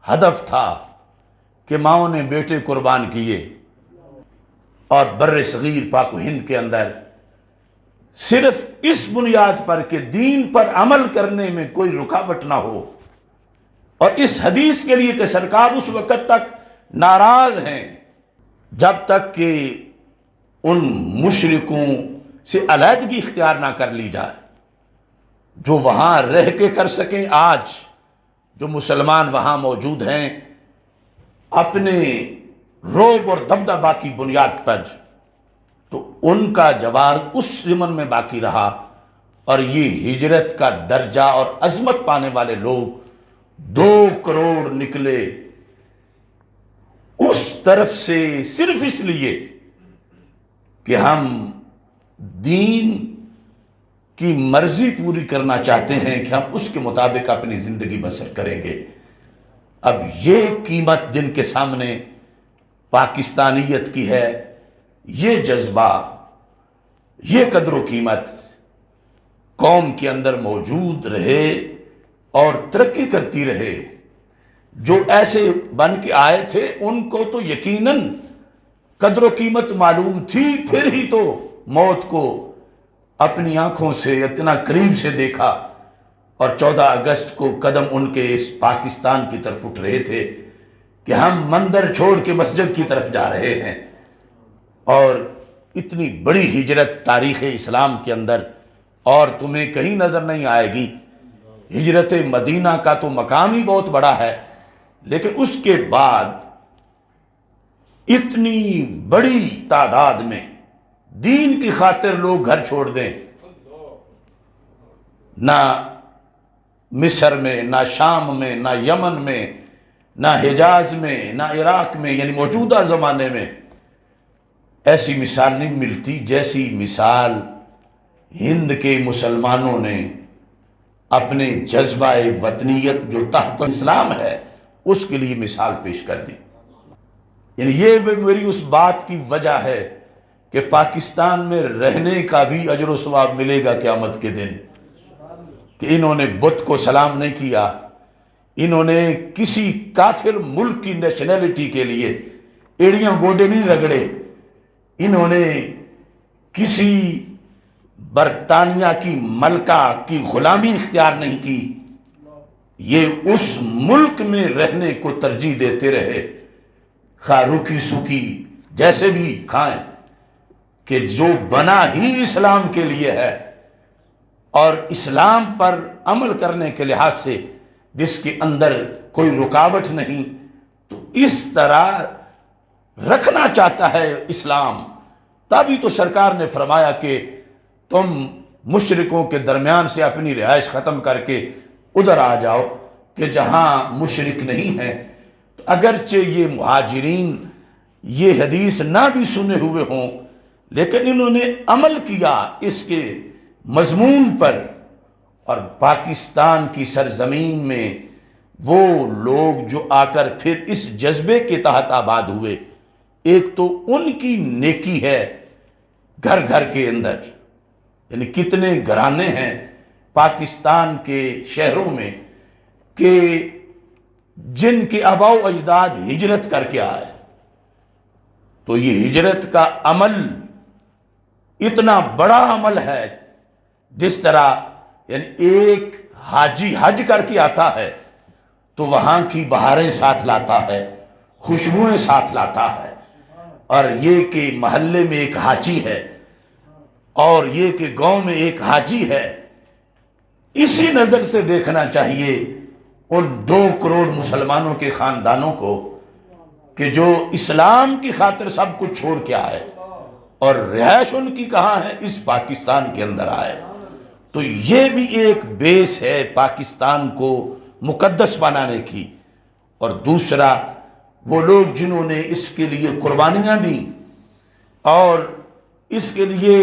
ہدف تھا کہ ماؤں نے بیٹے قربان کیے، اور بر صغیر پاک و ہند کے اندر صرف اس بنیاد پر کہ دین پر عمل کرنے میں کوئی رکاوٹ نہ ہو، اور اس حدیث کے لیے کہ سرکار اس وقت تک ناراض ہیں جب تک کہ ان مشرکوں سے علیحدگی اختیار نہ کر لی جائے جو وہاں رہ کے کر سکیں۔ آج جو مسلمان وہاں موجود ہیں اپنے رعب اور دبدبہ کی بنیاد پر، تو ان کا جواز اس ضمن میں باقی رہا، اور یہ ہجرت کا درجہ اور عظمت پانے والے لوگ 2 کروڑ نکلے اس طرف سے صرف اس لیے کہ ہم دین کی مرضی پوری کرنا چاہتے ہیں کہ ہم اس کے مطابق اپنی زندگی بسر کریں گے۔ اب یہ قیمت جن کے سامنے پاکستانیت کی ہے، یہ جذبہ، یہ قدر و قیمت قوم کے اندر موجود رہے اور ترقی کرتی رہے۔ جو ایسے بن کے آئے تھے ان کو تو یقیناً قدر و قیمت معلوم تھی، پھر ہی تو موت کو اپنی آنکھوں سے اتنا قریب سے دیکھا، اور 14 اگست کو قدم ان کے اس پاکستان کی طرف اٹھ رہے تھے کہ ہم مندر چھوڑ کے مسجد کی طرف جا رہے ہیں۔ اور اتنی بڑی ہجرت تاریخ اسلام کے اندر اور تمہیں کہیں نظر نہیں آئے گی۔ ہجرت مدینہ کا تو مقام ہی بہت بڑا ہے، لیکن اس کے بعد اتنی بڑی تعداد میں دین کی خاطر لوگ گھر چھوڑ دیں، نہ مصر میں، نہ شام میں، نہ یمن میں، نہ حجاز میں، نہ عراق میں، یعنی موجودہ زمانے میں ایسی مثال نہیں ملتی جیسی مثال ہند کے مسلمانوں نے اپنے جذبہ وطنیت جو تحت اسلام ہے اس کے لیے مثال پیش کر دی۔ یعنی یہ میری اس بات کی وجہ ہے کہ پاکستان میں رہنے کا بھی اجر و ثواب ملے گا قیامت کے دن، کہ انہوں نے بت کو سلام نہیں کیا، انہوں نے کسی کافر ملک کی نیشنلٹی کے لیے ایڑیاں گوڈے نہیں رگڑے، انہوں نے کسی برطانیہ کی ملکہ کی غلامی اختیار نہیں کی، یہ اس ملک میں رہنے کو ترجیح دیتے رہے، خواہ روکی سوکی جیسے بھی کھائیں، کہ جو بنا ہی اسلام کے لیے ہے اور اسلام پر عمل کرنے کے لحاظ سے جس کے اندر کوئی رکاوٹ نہیں، تو اس طرح رکھنا چاہتا ہے اسلام۔ تبھی تو سرکار نے فرمایا کہ تم مشرکوں کے درمیان سے اپنی رہائش ختم کر کے ادھر آ جاؤ کہ جہاں مشرک نہیں ہیں۔ اگرچہ یہ مہاجرین یہ حدیث نہ بھی سنے ہوئے ہوں، لیکن انہوں نے عمل کیا اس کے مضمون پر، اور پاکستان کی سرزمین میں وہ لوگ جو آ کر پھر اس جذبے کے تحت آباد ہوئے، ایک تو ان کی نیکی ہے گھر گھر کے اندر، یعنی کتنے گھرانے ہیں پاکستان کے شہروں میں کہ جن کے آباء و اجداد ہجرت کر کے آئے، تو یہ ہجرت کا عمل اتنا بڑا عمل ہے، جس طرح یعنی ایک حاجی حج کر کے آتا ہے تو وہاں کی بہاریں ساتھ لاتا ہے، خوشبوئیں ساتھ لاتا ہے، اور یہ کہ محلے میں ایک حاجی ہے اور یہ کہ گاؤں میں ایک حاجی ہے، اسی نظر سے دیکھنا چاہیے ان 2 کروڑ مسلمانوں کے خاندانوں کو کہ جو اسلام کی خاطر سب کچھ چھوڑ کے آئے، اور رہائش ان کی کہاں ہے؟ اس پاکستان کے اندر آئے۔ تو یہ بھی ایک بیس ہے پاکستان کو مقدس بنانے کی۔ اور دوسرا وہ لوگ جنہوں نے اس کے لیے قربانیاں دیں اور اس کے لیے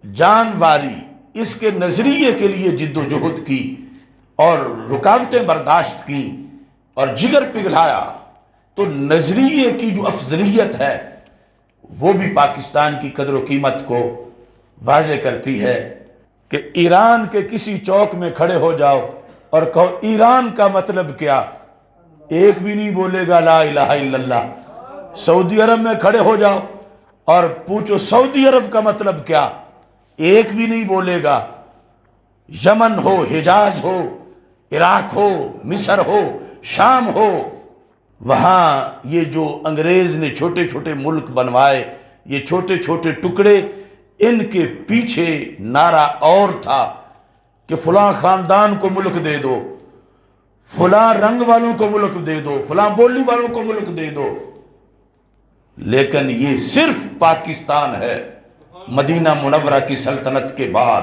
جان واری، اس کے نظریے کے لیے جد و جہد کی اور رکاوٹیں برداشت کی اور جگر پگھلایا، تو نظریے کی جو افضلیت ہے وہ بھی پاکستان کی قدر و قیمت کو واضح کرتی ہے۔ کہ ایران کے کسی چوک میں کھڑے ہو جاؤ اور کہو ایران کا مطلب کیا؟ ایک بھی نہیں بولے گا لا الہ الا اللہ۔ سعودی عرب میں کھڑے ہو جاؤ اور پوچھو سعودی عرب کا مطلب کیا؟ ایک بھی نہیں بولے گا۔ یمن ہو، حجاز ہو، عراق ہو، مصر ہو، شام ہو، وہاں یہ جو انگریز نے چھوٹے چھوٹے ملک بنوائے، یہ چھوٹے چھوٹے ٹکڑے، ان کے پیچھے نعرہ اور تھا کہ فلاں خاندان کو ملک دے دو، فلاں رنگ والوں کو ملک دے دو، فلاں بولی والوں کو ملک دے دو۔ لیکن یہ صرف پاکستان ہے مدینہ منورہ کی سلطنت کے بعد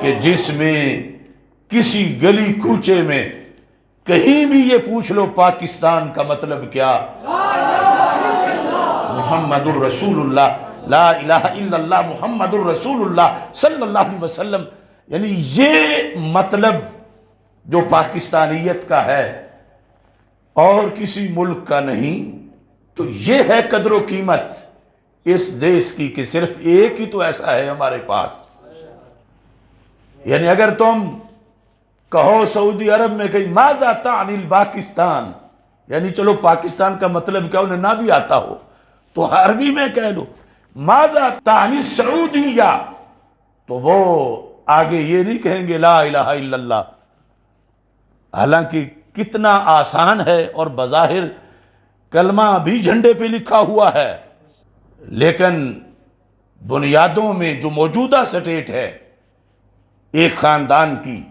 کہ جس میں کسی گلی کوچے میں کہیں بھی یہ پوچھ لو پاکستان کا مطلب کیا؟ محمد الرسول اللہ، لا الہ الا اللہ محمد الرسول اللہ صلی اللہ علیہ وسلم، یعنی یہ مطلب جو پاکستانیت کا ہے اور کسی ملک کا نہیں۔ تو یہ ہے قدر و قیمت اس دیش کی کہ صرف ایک ہی تو ایسا ہے ہمارے پاس۔ یعنی اگر تم کہو سعودی عرب میں کہیں ماذا تعنی الپاکستان، یعنی چلو پاکستان کا مطلب کیا انہیں نہ بھی آتا ہو تو عربی میں کہہ لو ماذا تعنی السعودیہ، تو وہ آگے یہ نہیں کہیں گے لا الہ الا اللہ، حالانکہ کتنا آسان ہے اور بظاہر کلمہ بھی جھنڈے پہ لکھا ہوا ہے، لیکن بنیادوں میں جو موجودہ سٹیٹ ہے ایک خاندان کی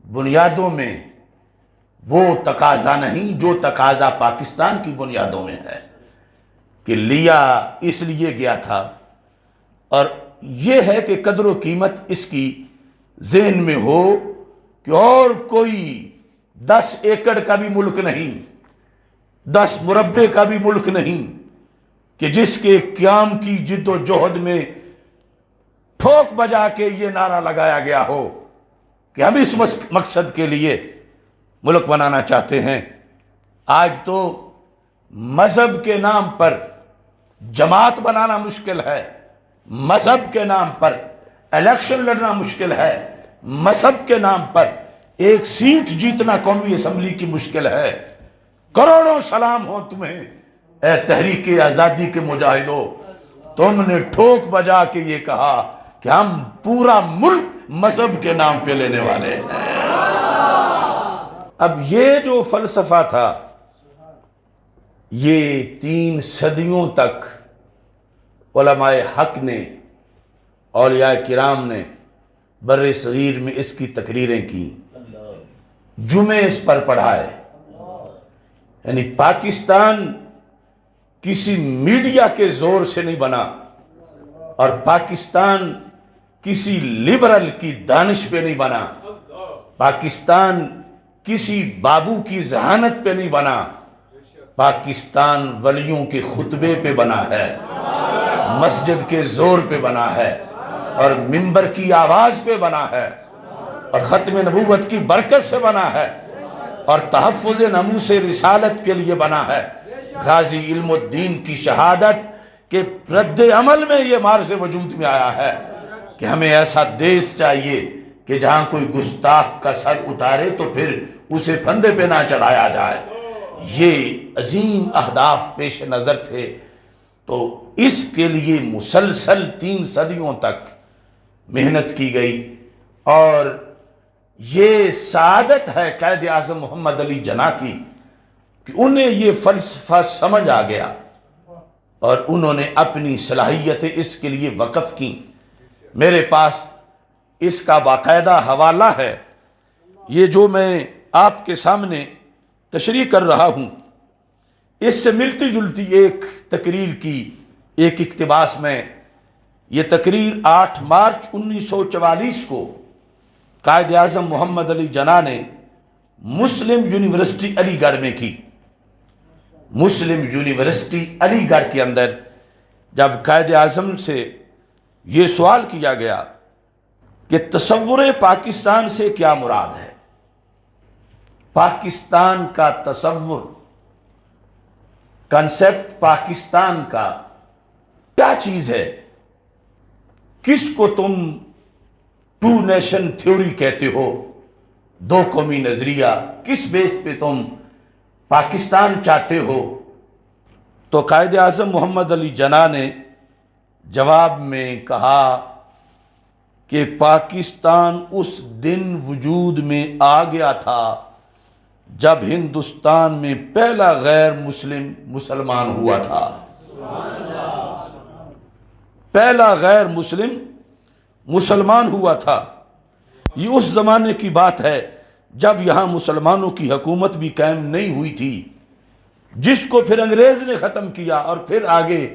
بنیادوں میں وہ تقاضا نہیں جو تقاضا پاکستان کی بنیادوں میں ہے کہ لیا اس لیے گیا تھا۔ اور یہ ہے کہ قدر و قیمت اس کی ذہن میں ہو کہ اور کوئی 10 ایکڑ کا بھی ملک نہیں، 10 مربع کا بھی ملک نہیں کہ جس کے قیام کی جد و جہد میں ٹھوک بجا کے یہ نعرہ لگایا گیا ہو کہ ہم اس مقصد کے لیے ملک بنانا چاہتے ہیں۔ آج تو مذہب کے نام پر جماعت بنانا مشکل ہے، مذہب کے نام پر الیکشن لڑنا مشکل ہے، مذہب کے نام پر ایک سیٹ جیتنا قومی اسمبلی کی مشکل ہے۔ کروڑوں سلام ہو تمہیں اے تحریک آزادی کے مجاہدوں، تم نے ٹھوک بجا کے یہ کہا کہ ہم پورا ملک مذہب کے نام پہ لینے والے ہیں۔ اب یہ جو فلسفہ تھا یہ 3 صدیوں تک علماء حق نے، اولیاء کرام نے بر صغیر میں اس کی تقریریں کی، جمعے اس پر پڑھائے۔ یعنی پاکستان کسی میڈیا کے زور سے نہیں بنا اور پاکستان کسی لبرل کی دانش پہ نہیں بنا، پاکستان کسی بابو کی ذہانت پہ نہیں بنا، پاکستان ولیوں کے خطبے پہ بنا ہے، مسجد کے زور پہ بنا ہے، اور منبر کی آواز پہ بنا ہے، اور ختم نبوت کی برکت سے بنا ہے، اور تحفظ ناموس رسالت کے لیے بنا ہے۔ غازی علم الدین کی شہادت کے رد عمل میں یہ مارز وجود میں آیا ہے کہ ہمیں ایسا دیش چاہیے کہ جہاں کوئی گستاخ کا سر اتارے تو پھر اسے پھندے پہ نہ چڑھایا جائے۔ یہ عظیم اہداف پیش نظر تھے، تو اس کے لیے مسلسل 3 صدیوں تک محنت کی گئی، اور یہ سعادت ہے قائد اعظم محمد علی جناح کی کہ انہیں یہ فلسفہ سمجھ آ گیا اور انہوں نے اپنی صلاحیتیں اس کے لیے وقف کی۔ میرے پاس اس کا باقاعدہ حوالہ ہے، یہ جو میں آپ کے سامنے تشریح کر رہا ہوں اس سے ملتی جلتی ایک تقریر کی ایک اقتباس میں۔ یہ تقریر 8 مارچ 1944 کو قائد اعظم محمد علی جناح نے مسلم یونیورسٹی علی گڑھ میں کی۔ مسلم یونیورسٹی علی گڑھ کے اندر جب قائد اعظم سے یہ سوال کیا گیا کہ تصور پاکستان سے کیا مراد ہے، پاکستان کا تصور، کنسپٹ پاکستان کا کیا چیز ہے، کس کو تم 2 نیشن تھیوری کہتے ہو، دو قومی نظریہ، کس بیس پہ تم پاکستان چاہتے ہو؟ تو قائد اعظم محمد علی جناح نے جواب میں کہا کہ پاکستان اس دن وجود میں آ گیا تھا جب ہندوستان میں پہلا غیر مسلم مسلمان ہوا تھا۔ پہلا غیر مسلم مسلمان ہوا تھا۔ یہ اس زمانے کی بات ہے جب یہاں مسلمانوں کی حکومت بھی قائم نہیں ہوئی تھی، جس کو پھر انگریز نے ختم کیا اور پھر آگے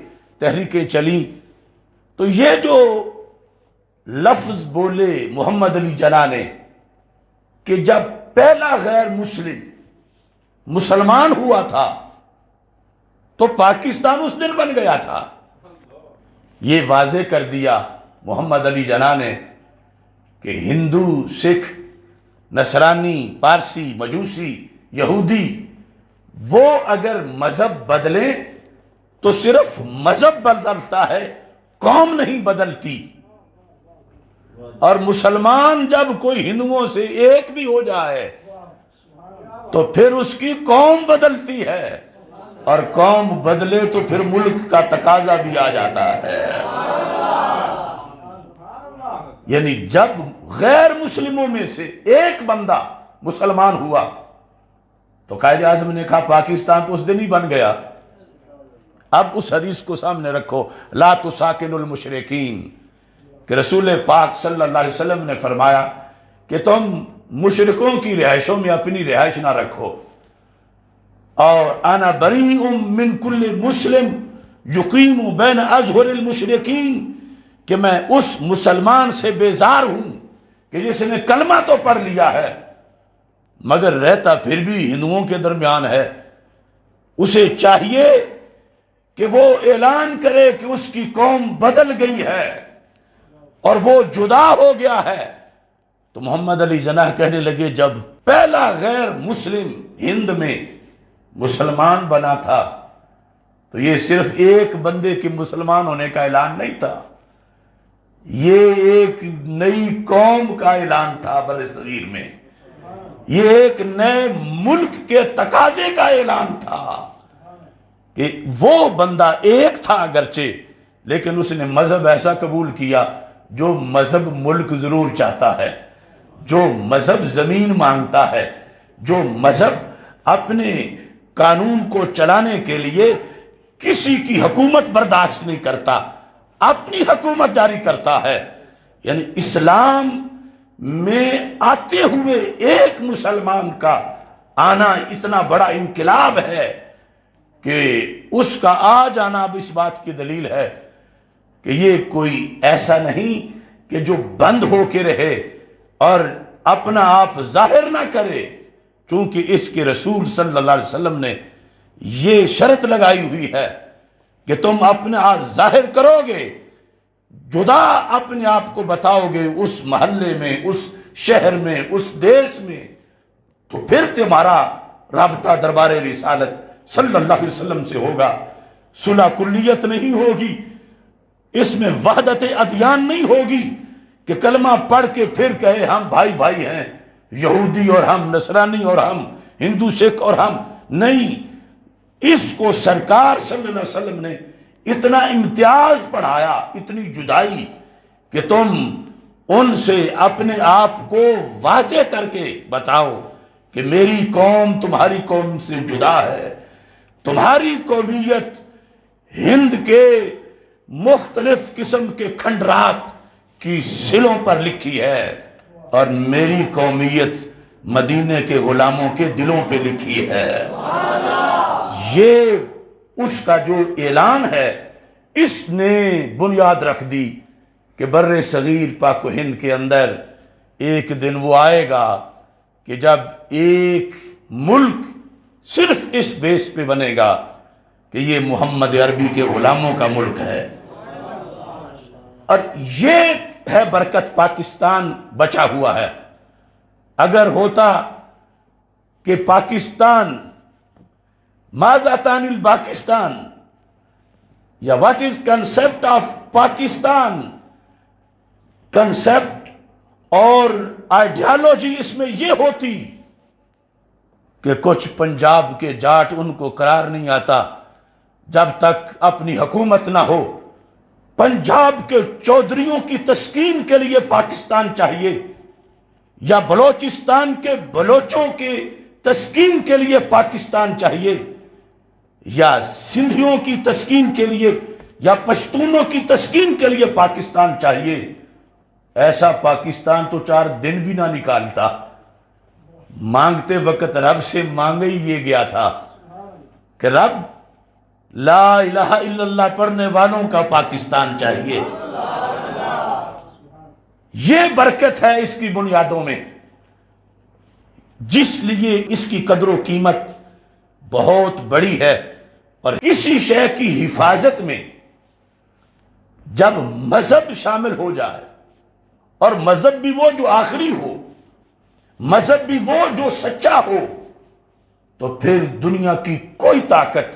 تحریکیں چلیں۔ تو یہ جو لفظ بولے محمد علی جناح نے کہ جب پہلا غیر مسلم مسلمان ہوا تھا تو پاکستان اس دن بن گیا تھا، یہ واضح کر دیا محمد علی جناح نے کہ ہندو، سکھ، نصرانی، پارسی، مجوسی، یہودی، وہ اگر مذہب بدلیں تو صرف مذہب بدلتا ہے، قوم نہیں بدلتی۔ اور مسلمان جب کوئی ہندوؤں سے ایک بھی ہو جائے تو پھر اس کی قوم بدلتی ہے، اور قوم بدلے تو پھر ملک کا تقاضا بھی آ جاتا ہے۔ یعنی جب غیر مسلموں میں سے ایک بندہ مسلمان ہوا تو قائد اعظم نے کہا پاکستان تو اس دن ہی بن گیا۔ اب اس حدیث کو سامنے رکھو، لا تساکن المشرکین، کہ رسول پاک صلی اللہ علیہ وسلم نے فرمایا کہ تم مشرکوں کی رہائشوں میں اپنی رہائش نہ رکھو، اور انا بریء من کل مسلم یقیم بین اظہر المشرکین، کہ میں اس مسلمان سے بیزار ہوں کہ جس نے کلمہ تو پڑھ لیا ہے مگر رہتا پھر بھی ہندوؤں کے درمیان ہے۔ اسے چاہیے کہ وہ اعلان کرے کہ اس کی قوم بدل گئی ہے اور وہ جدا ہو گیا ہے۔ تو محمد علی جناح کہنے لگے جب پہلا غیر مسلم ہند میں مسلمان بنا تھا تو یہ صرف ایک بندے کے مسلمان ہونے کا اعلان نہیں تھا، یہ ایک نئی قوم کا اعلان تھا بر صغیر میں، یہ ایک نئے ملک کے تقاضے کا اعلان تھا کہ وہ بندہ ایک تھا اگرچہ، لیکن اس نے مذہب ایسا قبول کیا جو مذہب ملک ضرور چاہتا ہے، جو مذہب زمین مانگتا ہے، جو مذہب اپنے قانون کو چلانے کے لیے کسی کی حکومت برداشت نہیں کرتا، اپنی حکومت جاری کرتا ہے۔ یعنی اسلام میں آتے ہوئے ایک مسلمان کا آنا اتنا بڑا انقلاب ہے کہ اس کا آ جانا اب اس بات کی دلیل ہے کہ یہ کوئی ایسا نہیں کہ جو بند ہو کے رہے اور اپنا آپ ظاہر نہ کرے، چونکہ اس کے رسول صلی اللہ علیہ وسلم نے یہ شرط لگائی ہوئی ہے کہ تم اپنے آپ ظاہر کرو گے، جدا اپنے آپ کو بتاؤ گے اس محلے میں، اس شہر میں، اس دیش میں، تو پھر تمہارا رابطہ دربار رسالت صلی اللہ علیہ وسلم سے ہوگا۔ صلح کلیت نہیں ہوگی، اس میں وحدت ادیان نہیں ہوگی کہ کلمہ پڑھ کے پھر کہے ہم بھائی بھائی ہیں، یہودی اور ہم، نصرانی اور ہم، ہندو سکھ اور ہم، نہیں۔ اس کو سرکار صلی اللہ علیہ وسلم نے اتنا امتیاز پڑھایا، اتنی جدائی کہ تم ان سے اپنے آپ کو واضح کر کے بتاؤ کہ میری قوم تمہاری قوم سے جدا ہے، تمہاری قومیت ہند کے مختلف قسم کے کھنڈرات کی سلوں پر لکھی ہے اور میری قومیت مدینے کے غلاموں کے دلوں پہ لکھی ہے۔ یہ اس کا جو اعلان ہے اس نے بنیاد رکھ دی کہ بر صغیر پاک و ہند کے اندر ایک دن وہ آئے گا کہ جب ایک ملک صرف اس بیس پہ بنے گا کہ یہ محمد عربی کے غلاموں کا ملک ہے۔ اور یہ ہے برکت، پاکستان بچا ہوا ہے۔ اگر ہوتا کہ پاکستان ماذا تانی الپاکستان یا what is concept of Pakistan, concept اور آئیڈیالوجی اس میں یہ ہوتی کہ کچھ پنجاب کے جاٹ ان کو قرار نہیں آتا جب تک اپنی حکومت نہ ہو، پنجاب کے چودھریوں کی تسکین کے لیے پاکستان چاہیے، یا بلوچستان کے بلوچوں کے تسکین کے لیے پاکستان چاہیے، یا سندھیوں کی تسکین کے لیے یا پشتونوں کی تسکین کے لیے پاکستان چاہیے، ایسا پاکستان تو 4 دن بھی نہ نکالتا۔ مانگتے وقت رب سے مانگے ہی یہ گیا تھا کہ رب لا الہ الا اللہ پڑھنے والوں کا پاکستان چاہیے۔ یہ برکت ہے اس کی بنیادوں میں، جس لیے اس کی قدر و قیمت بہت بڑی ہے۔ اور کسی شے کی حفاظت میں جب مذہب شامل ہو جائے، اور مذہب بھی وہ جو آخری ہو، مذہب بھی وہ جو سچا ہو، تو پھر دنیا کی کوئی طاقت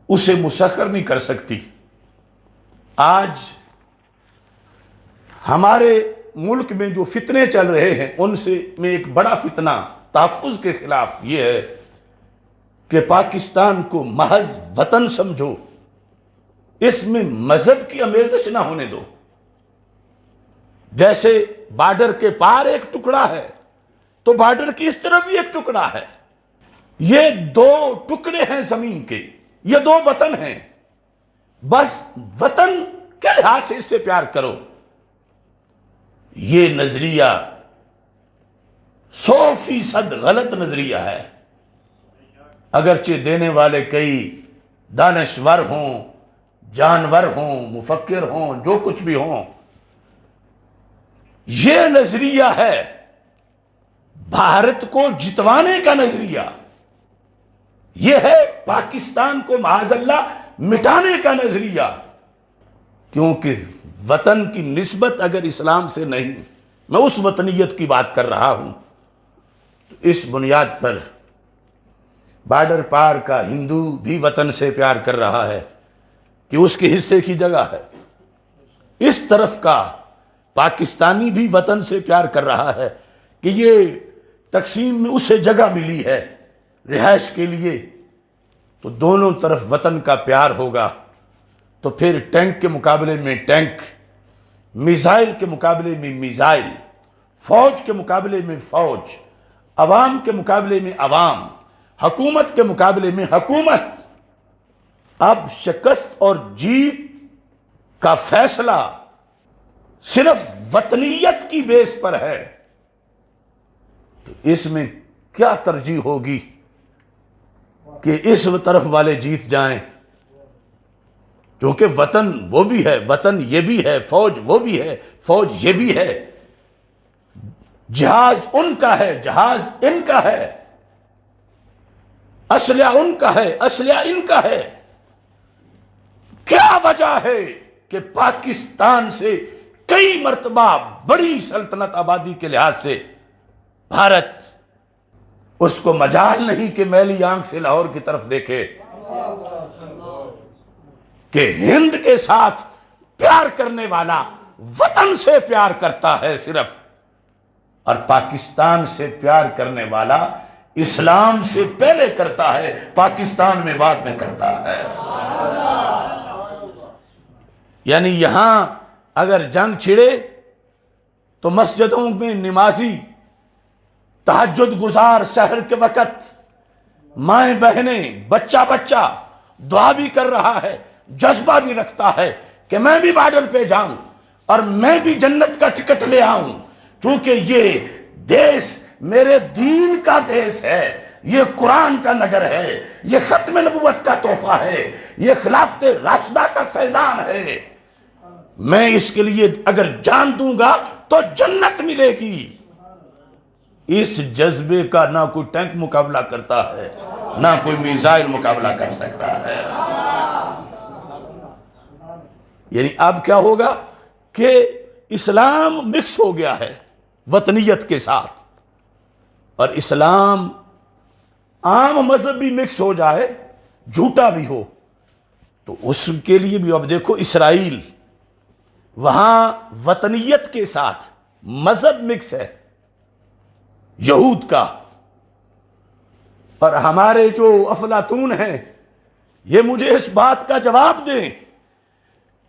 اسے مسخر نہیں کر سکتی۔ آج ہمارے ملک میں جو فتنے چل رہے ہیں، ان سے میں ایک بڑا فتنہ تحفظ کے خلاف یہ ہے کہ پاکستان کو محض وطن سمجھو، اس میں مذہب کی آمیزش نہ ہونے دو۔ جیسے بارڈر کے پار ایک ٹکڑا ہے تو بارڈر کی اس طرف بھی ایک ٹکڑا ہے، یہ 2 ٹکڑے ہیں زمین کے، یہ 2 وطن ہیں، بس وطن کے لحاظ سے اس سے پیار کرو۔ یہ نظریہ 100% غلط نظریہ ہے، اگرچہ دینے والے کئی دانشور ہوں، جانور ہوں، مفکر ہوں، جو کچھ بھی ہوں۔ یہ نظریہ ہے بھارت کو جتوانے کا نظریہ، یہ ہے پاکستان کو معاذ اللہ مٹانے کا نظریہ، کیونکہ وطن کی نسبت اگر اسلام سے نہیں، میں اس وطنیت کی بات کر رہا ہوں، تو اس بنیاد پر بارڈر پار کا ہندو بھی وطن سے پیار کر رہا ہے کہ اس کے حصے کی جگہ ہے، اس طرف کا پاکستانی بھی وطن سے پیار کر رہا ہے کہ یہ تقسیم میں اسے جگہ ملی ہے رہائش کے لیے، تو دونوں طرف وطن کا پیار ہوگا، تو پھر ٹینک کے مقابلے میں ٹینک، میزائل کے مقابلے میں میزائل، فوج کے مقابلے میں فوج، عوام کے مقابلے میں عوام، حکومت کے مقابلے میں حکومت۔ اب شکست اور جیت کا فیصلہ صرف وطنیت کی بیس پر ہے، تو اس میں کیا ترجیح ہوگی کہ اس طرف والے جیت جائیں، کیونکہ وطن وہ بھی ہے، وطن یہ بھی ہے، فوج وہ بھی ہے، فوج یہ بھی ہے، جہاز ان کا ہے، جہاز ان کا ہے، اسلحہ ان کا ہے، اسلحہ ان کا ہے۔ کیا وجہ ہے کہ پاکستان سے کئی مرتبہ بڑی سلطنت آبادی کے لحاظ سے بھارت اس کو مجال نہیں کہ میلی آنکھ سے لاہور کی طرف دیکھے، کہ ہند کے ساتھ پیار کرنے والا وطن سے پیار کرتا ہے صرف، اور پاکستان سے پیار کرنے والا اسلام سے پہلے کرتا ہے، پاکستان میں بعد میں کرتا ہے۔ یعنی یہاں اگر جنگ چھڑے تو مسجدوں میں نمازی، تہجد گزار سحر کے وقت، مائیں بہنیں، بچہ بچہ دعا بھی کر رہا ہے، جذبہ بھی رکھتا ہے کہ میں بھی بارڈر پہ جاؤں اور میں بھی جنت کا ٹکٹ لے آؤں، چونکہ یہ دیس میرے دین کا دیس ہے، یہ قرآن کا نگر ہے، یہ ختم نبوت کا تحفہ ہے، یہ خلافت راشدہ کا فیضان ہے، میں اس کے لیے اگر جان دوں گا تو جنت ملے گی۔ اس جذبے کا نہ کوئی ٹینک مقابلہ کرتا ہے، نہ کوئی میزائل مقابلہ کر سکتا ہے۔ یعنی اب کیا ہوگا کہ اسلام مکس ہو گیا ہے وطنیت کے ساتھ، اور اسلام عام مذہب بھی مکس ہو جائے، جھوٹا بھی ہو، تو اس کے لیے بھی اب دیکھو اسرائیل وہاں وطنیت کے ساتھ مذہب مکس ہے یہود کا، اور ہمارے جو افلاطون ہیں یہ مجھے اس بات کا جواب دیں،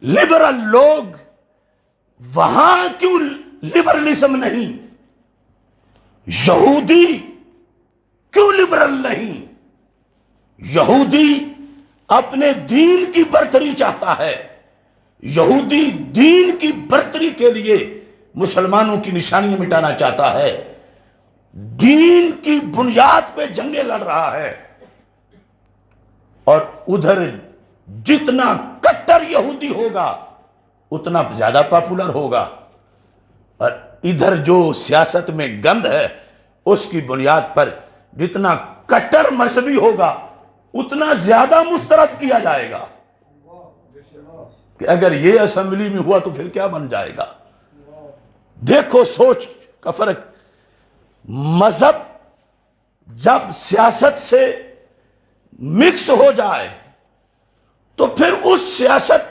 لبرل لوگ وہاں کیوں لبرلزم نہیں؟ یہودی کیوں لبرل نہیں؟ یہودی اپنے دین کی برتری چاہتا ہے، یہودی دین کی برتری کے لیے مسلمانوں کی نشانیاں مٹانا چاہتا ہے، دین کی بنیاد پہ جنگیں لڑ رہا ہے، اور ادھر جتنا کٹر یہودی ہوگا اتنا زیادہ پاپولر ہوگا، اور ادھر جو سیاست میں گند ہے اس کی بنیاد پر جتنا کٹر مذہبی ہوگا اتنا زیادہ مسترد کیا جائے گا، کہ اگر یہ اسمبلی میں ہوا تو پھر کیا بن جائے گا؟ دیکھو سوچ کا فرق۔ مذہب جب سیاست سے مکس ہو جائے تو پھر اس سیاست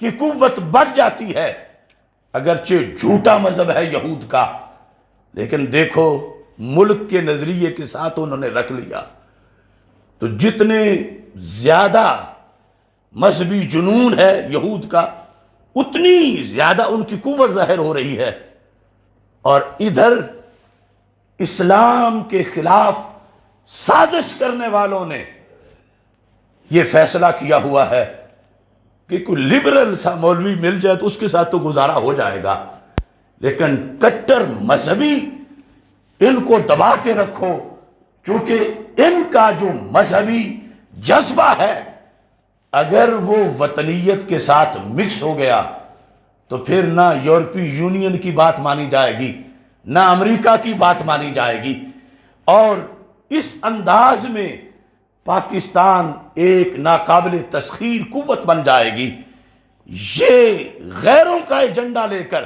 کی قوت بڑھ جاتی ہے، اگرچہ جھوٹا مذہب ہے یہود کا، لیکن دیکھو ملک کے نظریے کے ساتھ انہوں نے رکھ لیا، تو جتنے زیادہ مذہبی جنون ہے یہود کا اتنی زیادہ ان کی قوت ظاہر ہو رہی ہے، اور ادھر اسلام کے خلاف سازش کرنے والوں نے یہ فیصلہ کیا ہوا ہے کہ کوئی لبرل سا مولوی مل جائے تو اس کے ساتھ تو گزارا ہو جائے گا، لیکن کٹر مذہبی ان کو دبا کے رکھو، کیونکہ ان کا جو مذہبی جذبہ ہے اگر وہ وطنیت کے ساتھ مکس ہو گیا تو پھر نہ یورپی یونین کی بات مانی جائے گی نہ امریکہ کی بات مانی جائے گی، اور اس انداز میں پاکستان ایک ناقابل تسخیر قوت بن جائے گی۔ یہ غیروں کا ایجنڈا لے کر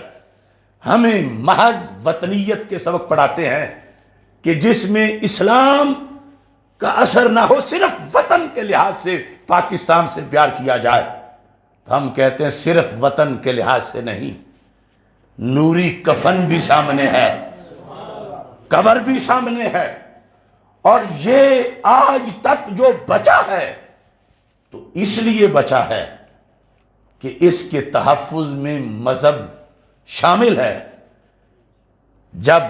ہمیں محض وطنیت کے سبق پڑھاتے ہیں کہ جس میں اسلام کا اثر نہ ہو، صرف وطن کے لحاظ سے پاکستان سے پیار کیا جائے۔ تو ہم کہتے ہیں صرف وطن کے لحاظ سے نہیں، نوری کفن بھی سامنے ہے، قبر بھی سامنے ہے، اور یہ آج تک جو بچا ہے تو اس لیے بچا ہے کہ اس کے تحفظ میں مذہب شامل ہے۔ جب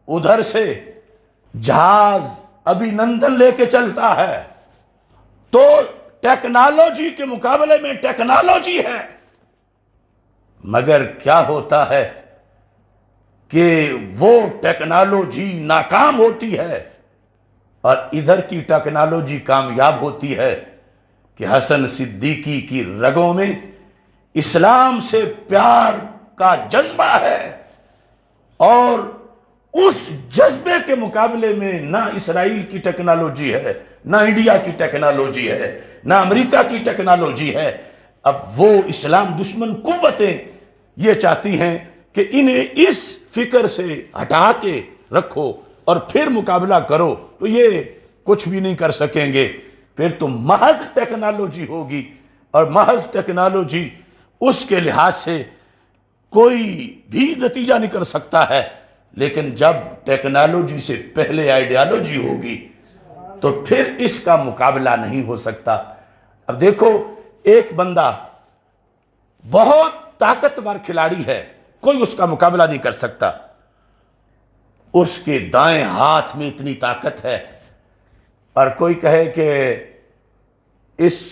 ادھر سے جہاز ابھی نندن لے کے چلتا ہے تو ٹیکنالوجی کے مقابلے میں ٹیکنالوجی ہے، مگر کیا ہوتا ہے کہ وہ ٹیکنالوجی ناکام ہوتی ہے اور ادھر کی ٹیکنالوجی کامیاب ہوتی ہے کہ حسن صدیقی کی رگوں میں اسلام سے پیار کا جذبہ ہے، اور اس جذبے کے مقابلے میں نہ اسرائیل کی ٹیکنالوجی ہے، نہ انڈیا کی ٹیکنالوجی ہے، نہ امریکہ کی ٹیکنالوجی ہے۔ اب وہ اسلام دشمن قوتیں یہ چاہتی ہیں کہ انہیں اس فکر سے ہٹا کے رکھو اور پھر مقابلہ کرو، تو یہ کچھ بھی نہیں کر سکیں گے۔ پھر تو محض ٹیکنالوجی ہوگی، اور محض ٹیکنالوجی اس کے لحاظ سے کوئی بھی نتیجہ نہیں کر سکتا ہے، لیکن جب ٹیکنالوجی سے پہلے آئیڈیالوجی ہوگی تو پھر اس کا مقابلہ نہیں ہو سکتا۔ اب دیکھو ایک بندہ بہت طاقتور کھلاڑی ہے، کوئی اس کا مقابلہ نہیں کر سکتا، اس کے دائیں ہاتھ میں اتنی طاقت ہے، اور کوئی کہے کہ اس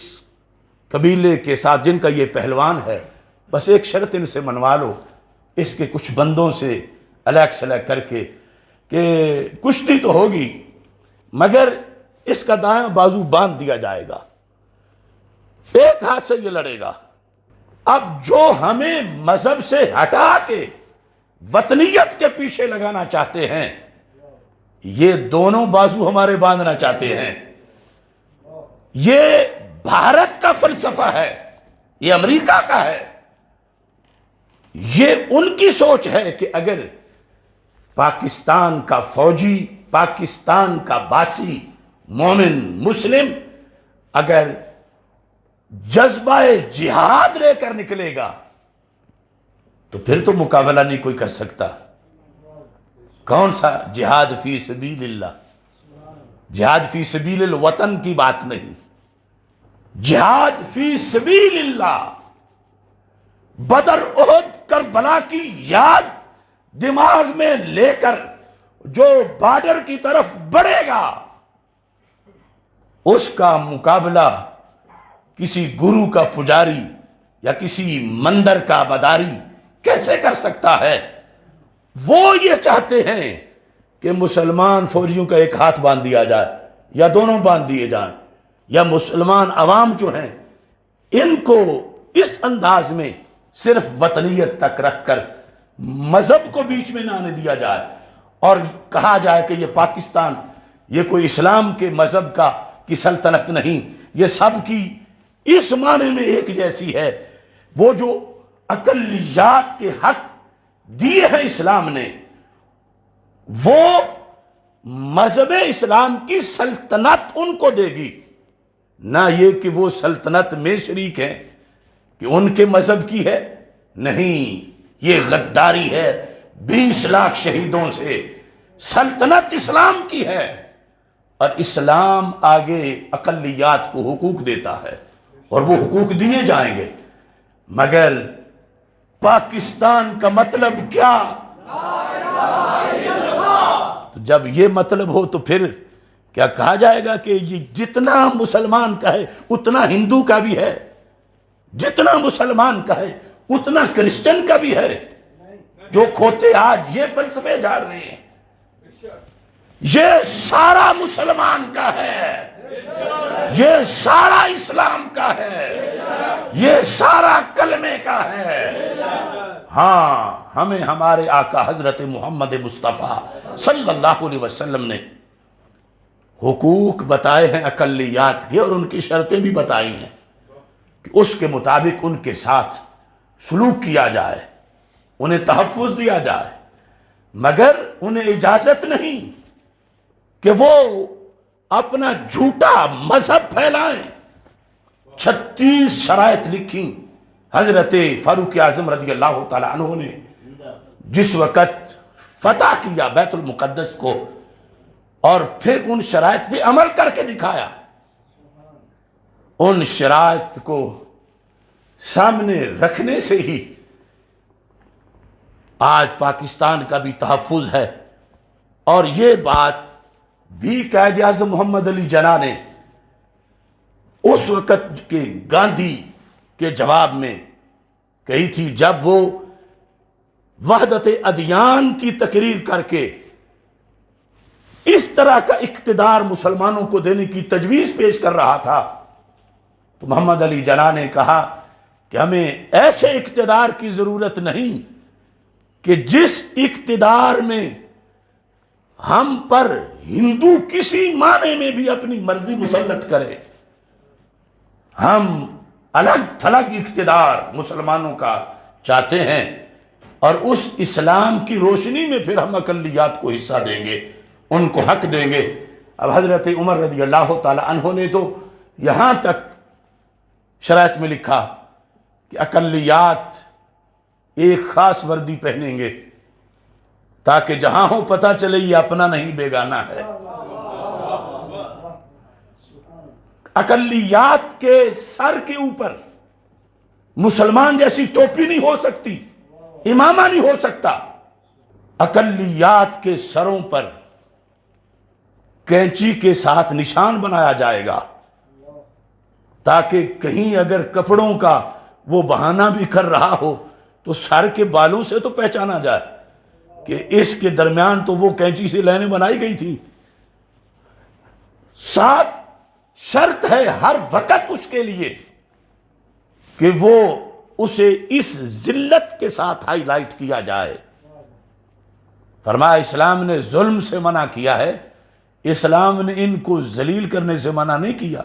قبیلے کے ساتھ جن کا یہ پہلوان ہے بس ایک شرط ان سے منوا لو، اس کے کچھ بندوں سے الیک سلیک کر کے کہ کشتی تو ہوگی مگر اس کا دائیں بازو باندھ دیا جائے گا، ایک ہاتھ سے یہ لڑے گا۔ اب جو ہمیں مذہب سے ہٹا کے وطنیت کے پیچھے لگانا چاہتے ہیں، یہ دونوں بازو ہمارے باندھنا چاہتے ہیں۔ یہ بھارت کا فلسفہ ہے، یہ امریکہ کا ہے، یہ ان کی سوچ ہے کہ اگر پاکستان کا فوجی، پاکستان کا باسی، مومن، مسلم اگر جذبہ جہاد لے کر نکلے گا تو پھر تو مقابلہ نہیں کوئی کر سکتا۔ کون سا جہاد فی سبیل اللہ؟ جہاد فی سبیل الوطن کی بات نہیں، جہاد فی سبیل اللہ۔ بدر، احد، کربلا کی یاد دماغ میں لے کر جو بارڈر کی طرف بڑھے گا، اس کا مقابلہ کسی گرو کا پجاری یا کسی مندر کا مداری کیسے کر سکتا ہے؟ وہ یہ چاہتے ہیں کہ مسلمان فوجیوں کا ایک ہاتھ باندھ دیا جائے یا دونوں باندھ دیے جائیں، یا مسلمان عوام جو ہیں ان کو اس انداز میں صرف وطنیت تک رکھ کر مذہب کو بیچ میں نہ آنے دیا جائے اور کہا جائے کہ یہ پاکستان یہ کوئی اسلام کے مذہب کی سلطنت نہیں، یہ سب کی اس معنی میں ایک جیسی ہے۔ وہ جو اقلیات کے حق دیے ہیں اسلام نے، وہ مذہب اسلام کی سلطنت ان کو دے گی، نہ یہ کہ وہ سلطنت میں شریک ہیں کہ ان کے مذہب کی ہے۔ نہیں، یہ غداری ہے 20 لاکھ شہیدوں سے۔ سلطنت اسلام کی ہے اور اسلام آگے اقلیات کو حقوق دیتا ہے اور وہ حقوق دیے جائیں گے، مگر پاکستان کا مطلب کیا؟ تو جب یہ مطلب ہو تو پھر کیا کہا جائے گا کہ یہ جتنا مسلمان کا ہے اتنا ہندو کا بھی ہے، جتنا مسلمان کا ہے اتنا کرسچن کا بھی ہے؟ جو کھوتے آج یہ فلسفے جا رہے ہیں، یہ سارا مسلمان کا ہے، یہ سارا اسلام کا ہے، یہ سارا کلمے کا ہے۔ ہاں، ہمیں ہمارے آقا حضرت محمد مصطفیٰ صلی اللہ علیہ وسلم نے حقوق بتائے ہیں اقلیات کے، اور ان کی شرطیں بھی بتائی ہیں کہ اس کے مطابق ان کے ساتھ سلوک کیا جائے، انہیں تحفظ دیا جائے، مگر انہیں اجازت نہیں کہ وہ اپنا جھوٹا مذہب پھیلائیں۔ 36 شرائط لکھی حضرت فاروق اعظم رضی اللہ تعالی عنہ نے جس وقت فتح کیا بیت المقدس کو، اور پھر ان شرائط پہ عمل کر کے دکھایا۔ ان شرائط کو سامنے رکھنے سے ہی آج پاکستان کا بھی تحفظ ہے، اور یہ بات بھی قائد اعظم محمد علی جناح نے اس وقت کے گاندھی کے جواب میں کہی تھی، جب وہ وحدت ادیان کی تقریر کر کے اس طرح کا اقتدار مسلمانوں کو دینے کی تجویز پیش کر رہا تھا، تو محمد علی جناح نے کہا کہ ہمیں ایسے اقتدار کی ضرورت نہیں کہ جس اقتدار میں ہم پر ہندو کسی معنی میں بھی اپنی مرضی مسلط کرے۔ ہم الگ تھلگ اقتدار مسلمانوں کا چاہتے ہیں، اور اس اسلام کی روشنی میں پھر ہم اقلیات کو حصہ دیں گے، ان کو حق دیں گے۔ اب حضرت عمر رضی اللہ تعالی عنہ نے تو یہاں تک شرائط میں لکھا کہ اقلیات ایک خاص وردی پہنیں گے تاکہ جہاں ہو پتہ چلے یہ اپنا نہیں بیگانہ ہے۔ اقلیات کے سر کے اوپر مسلمان جیسی ٹوپی نہیں ہو سکتی، امامہ نہیں ہو سکتا۔ اقلیات کے سروں پر کینچی کے ساتھ نشان بنایا جائے گا تاکہ کہیں اگر کپڑوں کا وہ بہانہ بھی کر رہا ہو تو سر کے بالوں سے تو پہچانا جائے کہ اس کے درمیان تو وہ کینچی سے لائنیں بنائی گئی تھی۔ ساتھ شرط ہے ہر وقت اس کے لیے کہ وہ اسے اس ذلت کے ساتھ ہائی لائٹ کیا جائے۔ فرمایا اسلام نے ظلم سے منع کیا ہے، اسلام نے ان کو ذلیل کرنے سے منع نہیں کیا۔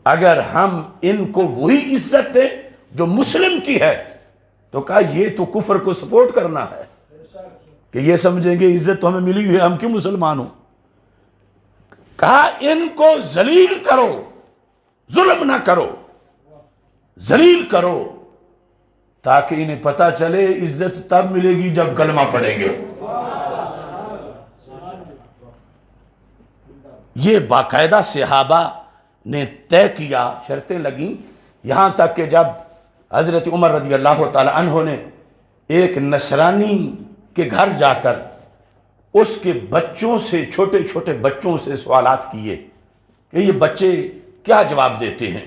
اگر ہم ان کو وہی عزت دیں جو مسلم کی ہے تو کہا یہ تو کفر کو سپورٹ کرنا ہے، کہ یہ سمجھیں گے عزت تو ہمیں ملی ہوئی ہے، ہم کیوں مسلمان ہوں۔ کہا ان کو ذلیل کرو، ظلم نہ کرو، ذلیل کرو، تاکہ انہیں پتہ چلے عزت تب ملے گی جب کلمہ پڑھیں گے۔ یہ باقاعدہ صحابہ نے طے کیا، شرطیں لگیں، یہاں تک کہ جب حضرت عمر رضی اللہ تعالی عنہ نے ایک نصرانی کے گھر جا کر اس کے بچوں سے، چھوٹے چھوٹے بچوں سے سوالات کیے کہ یہ بچے کیا جواب دیتے ہیں،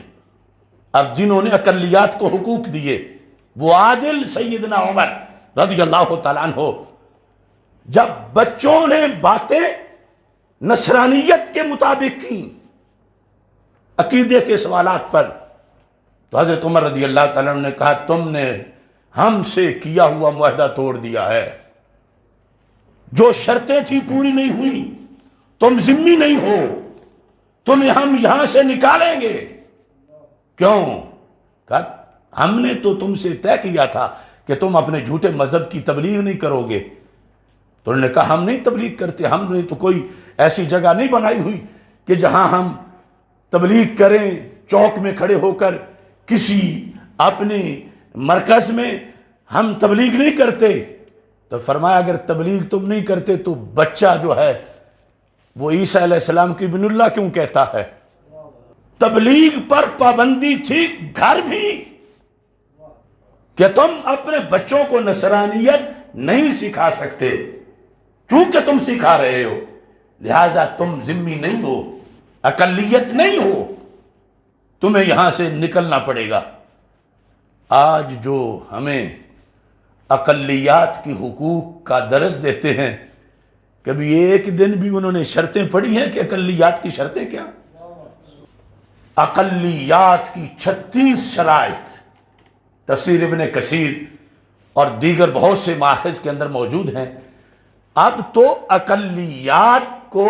اب جنہوں نے اقلیات کو حقوق دیے، وہ عادل سیدنا عمر رضی اللہ تعالیٰ عنہ، جب بچوں نے باتیں نصرانیت کے مطابق کی، عقیدے کے سوالات پر، تو حضرت عمر رضی اللہ تعالیٰ عنہ نے کہا تم نے ہم سے کیا ہوا معاہدہ توڑ دیا ہے، جو شرطیں تھی پوری نہیں ہوئی، تم ذمہ نہیں ہو، تمہیں ہم یہاں سے نکالیں گے۔ کیوں؟ کہا ہم نے تو تم سے طے کیا تھا کہ تم اپنے جھوٹے مذہب کی تبلیغ نہیں کرو گے۔ تو انہوں نے کہا ہم نہیں تبلیغ کرتے، ہم نے تو کوئی ایسی جگہ نہیں بنائی ہوئی کہ جہاں ہم تبلیغ کریں، چوک میں کھڑے ہو کر کسی اپنے مرکز میں ہم تبلیغ نہیں کرتے۔ تو فرمایا اگر تبلیغ تم نہیں کرتے تو بچہ جو ہے وہ عیسیٰ علیہ السلام کی ابن اللہ کیوں کہتا ہے؟ تبلیغ پر پابندی تھی گھر بھی، کہ تم اپنے بچوں کو نصرانیت نہیں سکھا سکتے، چونکہ تم سکھا رہے ہو لہٰذا تم ذمہ نہیں ہو، اقلیت نہیں ہو، تمہیں یہاں سے نکلنا پڑے گا۔ آج جو ہمیں اقلیات کی حقوق کا درس دیتے ہیں، کبھی ایک دن بھی انہوں نے شرطیں پڑھی ہیں کہ اقلیات کی شرطیں کیا؟ اقلیات کی 36 شرائط تفسیر ابن کثیر اور دیگر بہت سے ماخذ کے اندر موجود ہیں۔ اب تو اقلیات کو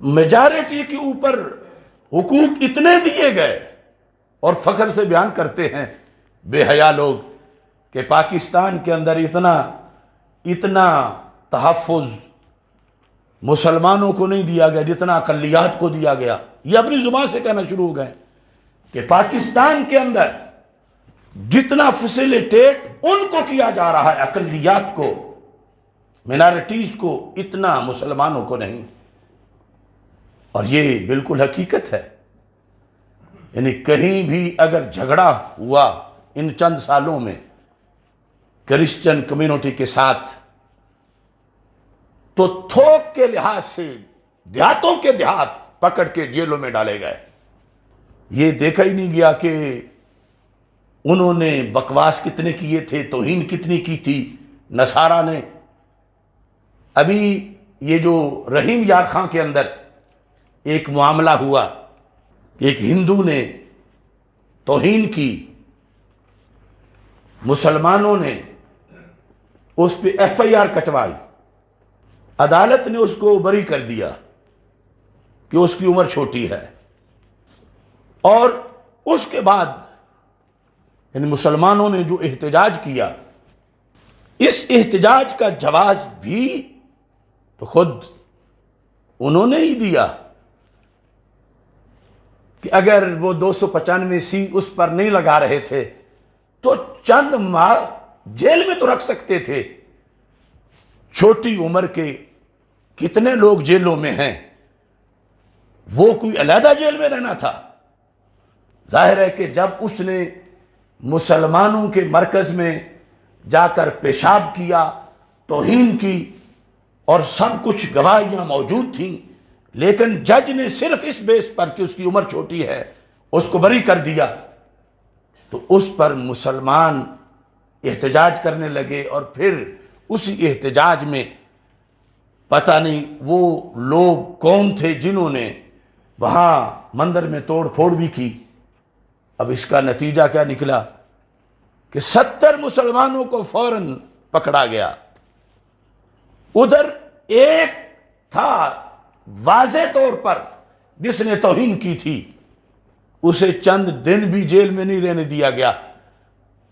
میجارٹی کے اوپر حقوق اتنے دیے گئے، اور فخر سے بیان کرتے ہیں بے حیا لوگ کہ پاکستان کے اندر اتنا تحفظ مسلمانوں کو نہیں دیا گیا جتنا اقلیات کو دیا گیا۔ یہ اپنی زبان سے کہنا شروع ہو گئے کہ پاکستان کے اندر جتنا فیسیلیٹیٹ ان کو کیا جا رہا ہے، اقلیات کو، مینارٹیز کو، اتنا مسلمانوں کو نہیں۔ اور یہ بالکل حقیقت ہے، یعنی کہیں بھی اگر جھگڑا ہوا ان چند سالوں میں کرسچن کمیونٹی کے ساتھ، تو تھوک کے لحاظ سے دیہاتوں کے دیہات پکڑ کے جیلوں میں ڈالے گئے۔ یہ دیکھا ہی نہیں گیا کہ انہوں نے بکواس کتنے کیے تھے، توہین کتنی کی تھی نصارہ نے۔ ابھی یہ جو رحیم یار خان کے اندر ایک معاملہ ہوا، ایک ہندو نے توہین کی، مسلمانوں نے اس پہ ایف آئی آر کٹوائی، عدالت نے اس کو بری کر دیا کہ اس کی عمر چھوٹی ہے، اور اس کے بعد یعنی مسلمانوں نے جو احتجاج کیا، اس احتجاج کا جواز بھی تو خود انہوں نے ہی دیا کہ اگر وہ 295 اس پر نہیں لگا رہے تھے تو چند ماہ جیل میں تو رکھ سکتے تھے۔ چھوٹی عمر کے کتنے لوگ جیلوں میں ہیں، وہ کوئی علیحدہ جیل میں رہنا تھا؟ ظاہر ہے کہ جب اس نے مسلمانوں کے مرکز میں جا کر پیشاب کیا، توہین کی، اور سب کچھ گواہیاں موجود تھیں، لیکن جج نے صرف اس بیس پر کہ اس کی عمر چھوٹی ہے اس کو بری کر دیا، تو اس پر مسلمان احتجاج کرنے لگے، اور پھر اسی احتجاج میں پتہ نہیں وہ لوگ کون تھے جنہوں نے وہاں مندر میں توڑ پھوڑ بھی کی۔ اب اس کا نتیجہ کیا نکلا کہ 70 مسلمانوں کو فوراً پکڑا گیا۔ ادھر ایک تھا واضح طور پر جس نے توہین کی تھی، اسے چند دن بھی جیل میں نہیں رہنے دیا گیا،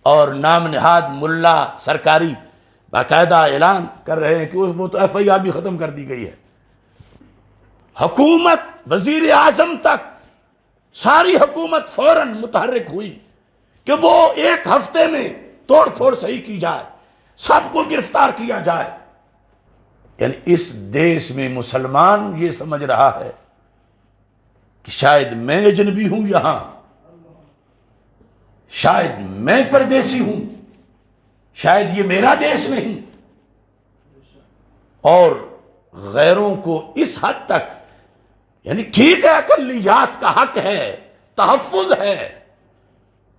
اور نام نہاد ملا سرکاری باقاعدہ اعلان کر رہے ہیں کہ وہ تو ایف آئی آر بھی ختم کر دی گئی ہے۔ حکومت، وزیر اعظم تک ساری حکومت فوراً متحرک ہوئی کہ وہ ایک ہفتے میں توڑ پھوڑ صحیح کی جائے، سب کو گرفتار کیا جائے۔ یعنی اس دیش میں مسلمان یہ سمجھ رہا ہے کہ شاید میں اجنبی ہوں، یہاں شاید میں پردیسی ہوں، شاید یہ میرا دیش نہیں، اور غیروں کو اس حد تک، یعنی ٹھیک ہے اقلیت کا حق ہے، تحفظ ہے،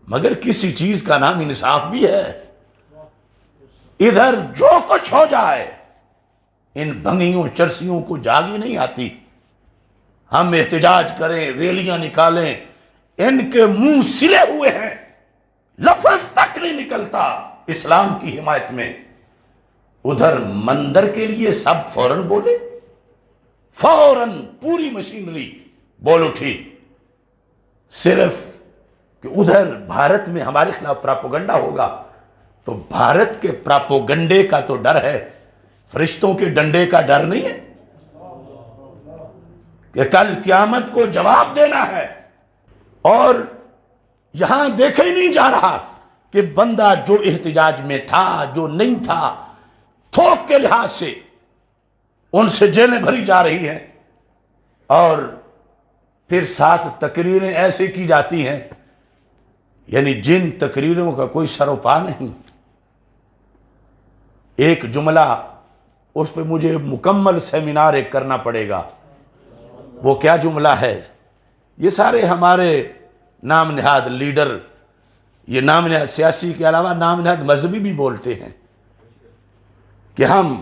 مگر کسی چیز کا نام انصاف بھی ہے۔ ادھر جو کچھ ہو جائے ان بھنگیوں چرسیوں کو جاگی نہیں آتی، ہم احتجاج کریں، ریلیاں نکالیں، ان کے منہ سلے ہوئے ہیں، لفظ تک نہیں نکلتا اسلام کی حمایت میں۔ ادھر مندر کے لیے سب فوراً بولے، فوراً پوری مشینری بول اٹھی، صرف کہ ادھر بھارت میں ہمارے خلاف پراپوگنڈا ہوگا، تو بھارت کے پراپوگنڈے کا تو ڈر ہے، فرشتوں کے ڈنڈے کا ڈر نہیں ہے کہ کل قیامت کو جواب دینا ہے۔ اور یہاں دیکھا ہی نہیں جا رہا کہ بندہ جو احتجاج میں تھا، جو نہیں تھا، تھوک کے لحاظ سے ان سے جیلیں بھری جا رہی ہیں، اور پھر ساتھ تقریریں ایسے کی جاتی ہیں، یعنی جن تقریروں کا کوئی سر و پا نہیں۔ ایک جملہ اس پہ مجھے مکمل سیمینار ایک کرنا پڑے گا، وہ کیا جملہ ہے؟ یہ سارے ہمارے نام نہاد لیڈر، یہ نام نہاد سیاسی کے علاوہ نام نہاد مذہبی بھی بولتے ہیں کہ ہم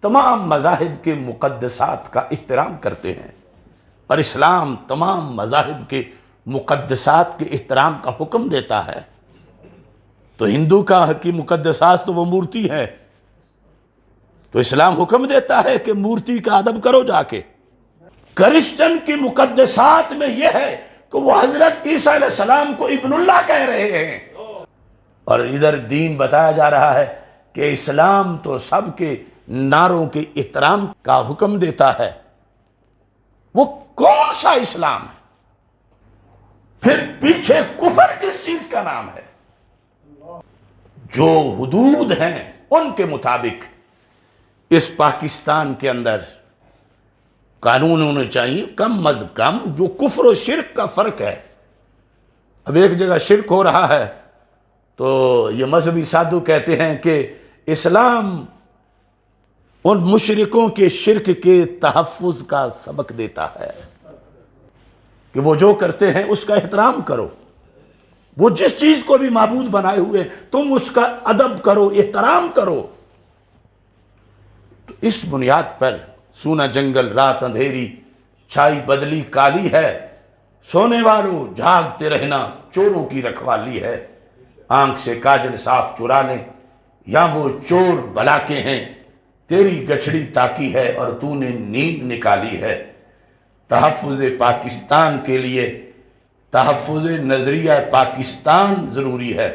تمام مذاہب کے مقدسات کا احترام کرتے ہیں، اور اسلام تمام مذاہب کے مقدسات کے احترام کا حکم دیتا ہے۔ تو ہندو کا کی مقدسات تو وہ مورتی ہے، تو اسلام حکم دیتا ہے کہ مورتی کا ادب کرو جا کے۔ کرسچن کی مقدسات میں یہ ہے کہ وہ حضرت عیسیٰ علیہ السلام کو ابن اللہ کہہ رہے ہیں، اور ادھر دین بتایا جا رہا ہے کہ اسلام تو سب کے نعروں کے احترام کا حکم دیتا ہے۔ وہ کون سا اسلام ہے؟ پھر پیچھے کفر کس چیز کا نام ہے؟ جو حدود ہیں ان کے مطابق اس پاکستان کے اندر قانون ہونے چاہیے، کم از کم جو کفر و شرک کا فرق ہے۔ اب ایک جگہ شرک ہو رہا ہے تو یہ مذہبی سادھو کہتے ہیں کہ اسلام ان مشرکوں کے شرک کے تحفظ کا سبق دیتا ہے کہ وہ جو کرتے ہیں اس کا احترام کرو، وہ جس چیز کو بھی معبود بنائے ہوئے تم اس کا ادب کرو، احترام کرو۔ تو اس بنیاد پر سونا جنگل رات اندھیری، چھائی بدلی کالی ہے، سونے والوں جھاگتے رہنا چوروں کی رکھوالی ہے۔ آنکھ سے کاجل صاف چرا لیں یا وہ چور بلا کے ہیں، تیری گچھڑی تاکی ہے اور تو نے نیند نکالی ہے۔ تحفظ پاکستان کے لیے تحفظ نظریہ پاکستان ضروری ہے،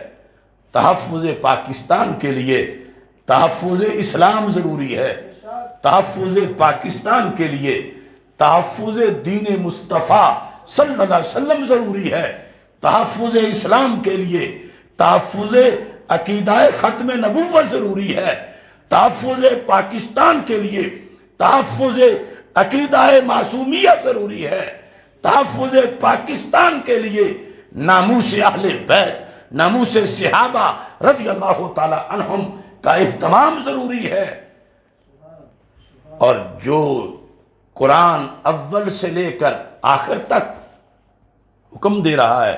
تحفظ پاکستان کے لیے تحفظ اسلام ضروری ہے، تحفظ پاکستان کے لیے تحفظ دین مصطفیٰ صلی اللہ علیہ وسلم ضروری ہے، تحفظ اسلام کے لیے تحفظ عقیدہ ختم نبوت ضروری ہے، تحفظ پاکستان کے لیے تحفظ عقیدہ معصومیت ضروری ہے، تحفظ پاکستان کے لیے ناموس اہل بیت، ناموس صحابہ رضی اللہ تعالی عنہم کا اہتمام ضروری ہے۔ اور جو قرآن اول سے لے کر آخر تک حکم دے رہا ہے،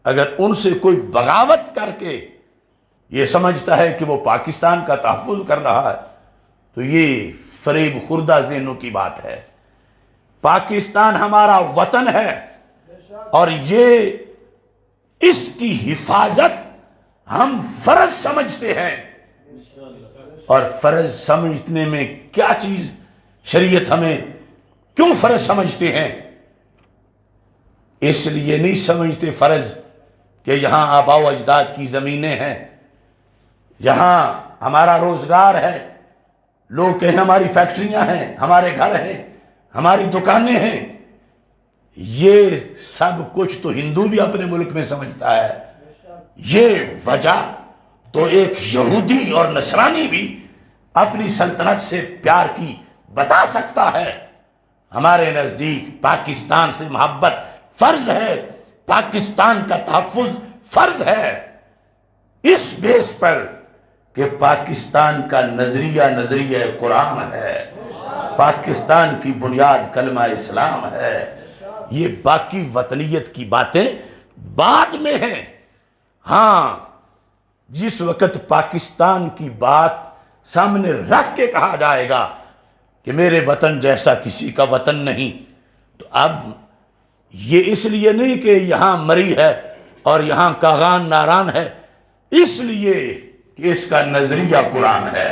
اگر ان سے کوئی بغاوت کر کے یہ سمجھتا ہے کہ وہ پاکستان کا تحفظ کر رہا ہے تو یہ فریب خوردہ ذہنوں کی بات ہے۔ پاکستان ہمارا وطن ہے اور یہ اس کی حفاظت ہم فرض سمجھتے ہیں، اور فرض سمجھنے میں کیا چیز شریعت ہمیں کیوں فرض سمجھتے ہیں؟ اس لیے نہیں سمجھتے فرض کہ یہاں آباء و اجداد کی زمینیں ہیں، یہاں ہمارا روزگار ہے، لوگ کہیں ہماری فیکٹریاں ہیں، ہمارے گھر ہیں، ہماری دکانیں ہیں۔ یہ سب کچھ تو ہندو بھی اپنے ملک میں سمجھتا ہے۔ یہ وجہ تو ایک یہودی اور نصرانی بھی اپنی سلطنت سے پیار کی بتا سکتا ہے۔ ہمارے نزدیک پاکستان سے محبت فرض ہے، پاکستان کا تحفظ فرض ہے، اس بیس پر کہ پاکستان کا نظریہ قرآن ہے، پاکستان کی بنیاد کلمہ اسلام ہے۔ یہ باقی وطنیت کی باتیں بعد میں ہیں۔ ہاں، جس وقت پاکستان کی بات سامنے رکھ کے کہا جائے گا کہ میرے وطن جیسا کسی کا وطن نہیں، تو اب یہ اس لیے نہیں کہ یہاں مری ہے اور یہاں کاغان ناران ہے، اس لیے کہ اس کا نظریہ قرآن ہے۔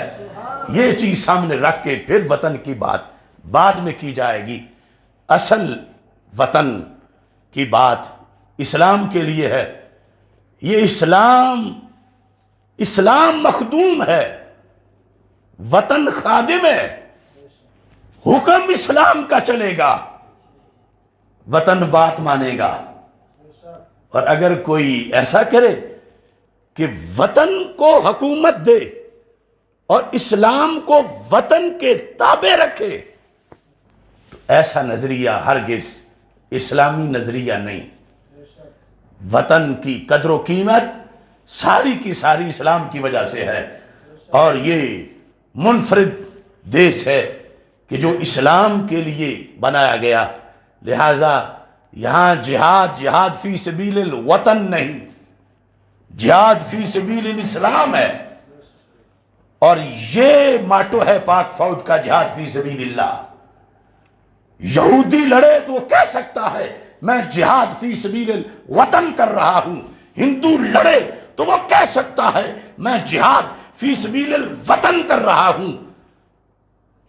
یہ چیز سامنے رکھ کے پھر وطن کی بات بعد میں کی جائے گی۔ اصل وطن کی بات اسلام کے لیے ہے۔ یہ اسلام مخدوم ہے، وطن خادم ہے، حکم اسلام کا چلے گا، وطن بات مانے گا۔ اور اگر کوئی ایسا کرے کہ وطن کو حکومت دے اور اسلام کو وطن کے تابع رکھے، تو ایسا نظریہ ہرگز اسلامی نظریہ نہیں۔ وطن کی قدر و قیمت ساری کی ساری اسلام کی وجہ سے ہے، اور یہ منفرد دیش ہے کہ جو اسلام کے لیے بنایا گیا، لہذا یہاں جہاد فی سبیل الوطن نہیں، جہاد فی سبیل الاسلام ہے۔ اور یہ ماٹو ہے پاک فوج کا، جہاد فی سبیل اللہ۔ یہودی لڑے تو وہ کہہ سکتا ہے میں جہاد فی سبیل الوطن کر رہا ہوں، ہندو لڑے تو وہ کہہ سکتا ہے میں جہاد فی سبیل الوطن کر رہا ہوں،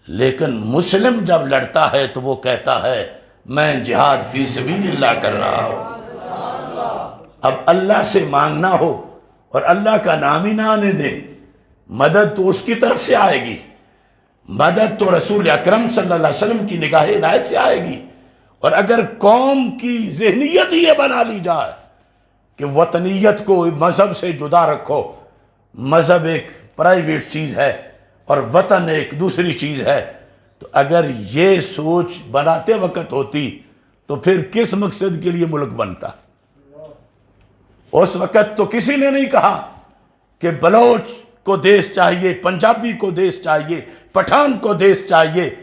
لیکن مسلم جب لڑتا ہے تو وہ کہتا ہے میں جہاد فی سبیل اللہ کر رہا ہوں۔ اب اللہ سے مانگنا ہو اور اللہ کا نام ہی نہ آنے دے، مدد تو اس کی طرف سے آئے گی، مدد تو رسول اکرم صلی اللہ علیہ وسلم کی نگاہ عنایت سے آئے گی۔ اور اگر قوم کی ذہنیت یہ بنا لی جائے کہ وطنیت کو مذہب سے جدا رکھو، مذہب ایک پرائیویٹ چیز ہے اور وطن ایک دوسری چیز ہے، تو اگر یہ سوچ بناتے وقت ہوتی تو پھر کس مقصد کے لیے ملک بنتا؟ اس وقت تو کسی نے نہیں کہا کہ بلوچ کو دیش چاہیے، پنجابی کو دیش چاہیے، پٹھان کو دیش چاہیے،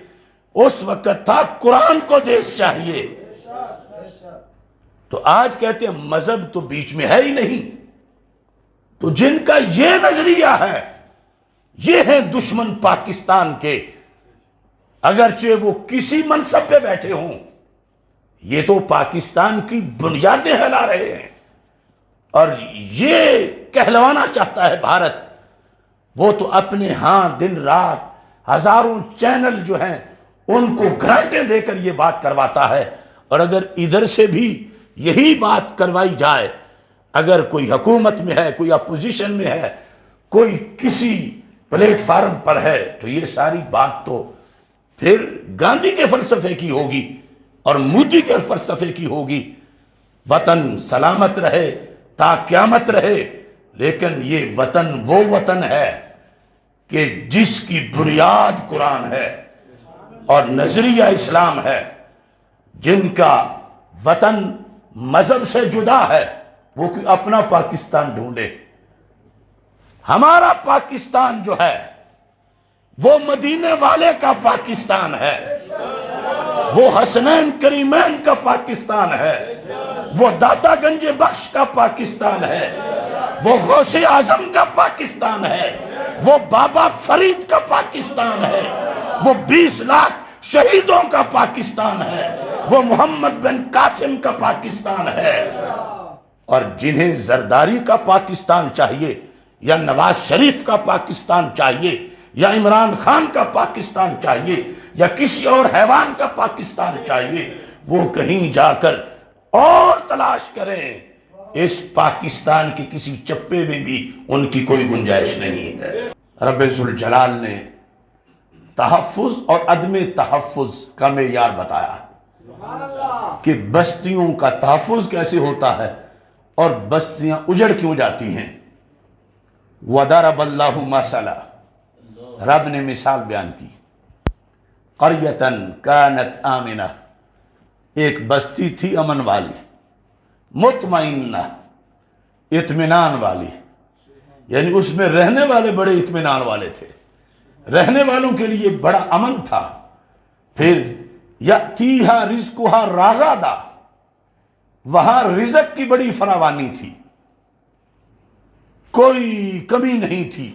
اس وقت تھا قرآن کو دیش چاہیے۔ تو آج کہتے ہیں مذہب تو بیچ میں ہے ہی نہیں۔ تو جن کا یہ نظریہ ہے، یہ ہیں دشمن پاکستان کے، اگرچہ وہ کسی منصب پہ بیٹھے ہوں، یہ تو پاکستان کی بنیادیں ہلا رہے ہیں۔ اور یہ کہلوانا چاہتا ہے بھارت، وہ تو اپنے ہاں دن رات ہزاروں چینل جو ہیں ان کو گرانٹیں دے کر یہ بات کرواتا ہے۔ اور اگر ادھر سے بھی یہی بات کروائی جائے، اگر کوئی حکومت میں ہے، کوئی اپوزیشن میں ہے، کوئی کسی پلیٹ فارم پر ہے، تو یہ ساری بات تو پھر گاندھی کے فلسفے کی ہوگی اور مودی کے فلسفے کی ہوگی۔ وطن سلامت رہے، تا قیامت رہے، لیکن یہ وطن وہ وطن ہے کہ جس کی بنیاد قرآن ہے اور نظریہ اسلام ہے۔ جن کا وطن مذہب سے جدا ہے وہ اپنا پاکستان ڈھونڈے۔ ہمارا پاکستان جو ہے وہ مدینے والے کا پاکستان ہے، وہ حسنین کریمین کا پاکستان ہے، وہ داتا گنج بخش کا پاکستان ہے، وہ غوث اعظم کا پاکستان ہے، وہ بابا فرید کا پاکستان ہے، وہ 20 لاکھ شہیدوں کا پاکستان ہے، وہ محمد بن قاسم کا پاکستان ہے۔ اور جنہیں زرداری کا پاکستان چاہیے، یا نواز شریف کا پاکستان چاہیے، یا عمران خان کا پاکستان چاہیے، یا کسی اور حیوان کا پاکستان چاہیے، وہ کہیں جا کر اور تلاش کریں، اس پاکستان کی کسی چپے میں بھی ان کی کوئی گنجائش نہیں ہے۔ رب ذوالجلال نے تحفظ اور عدم تحفظ کا معیار بتایا کہ بستیوں کا تحفظ کیسے ہوتا ہے اور بستیاں اجڑ کیوں جاتی ہیں۔ وَضَرَبَ اللَّهُ مَثَلًا رب نے مثال بیان کی، قریتن کانت آمنہ، ایک بستی تھی امن والی، مطمئنہ، اطمینان والی، یعنی اس میں رہنے والے بڑے اطمینان والے تھے، رہنے والوں کے لیے بڑا امن تھا۔ پھر یأتیہا رزقہا رغدا، وہاں رزق کی بڑی فراوانی تھی، کوئی کمی نہیں تھی،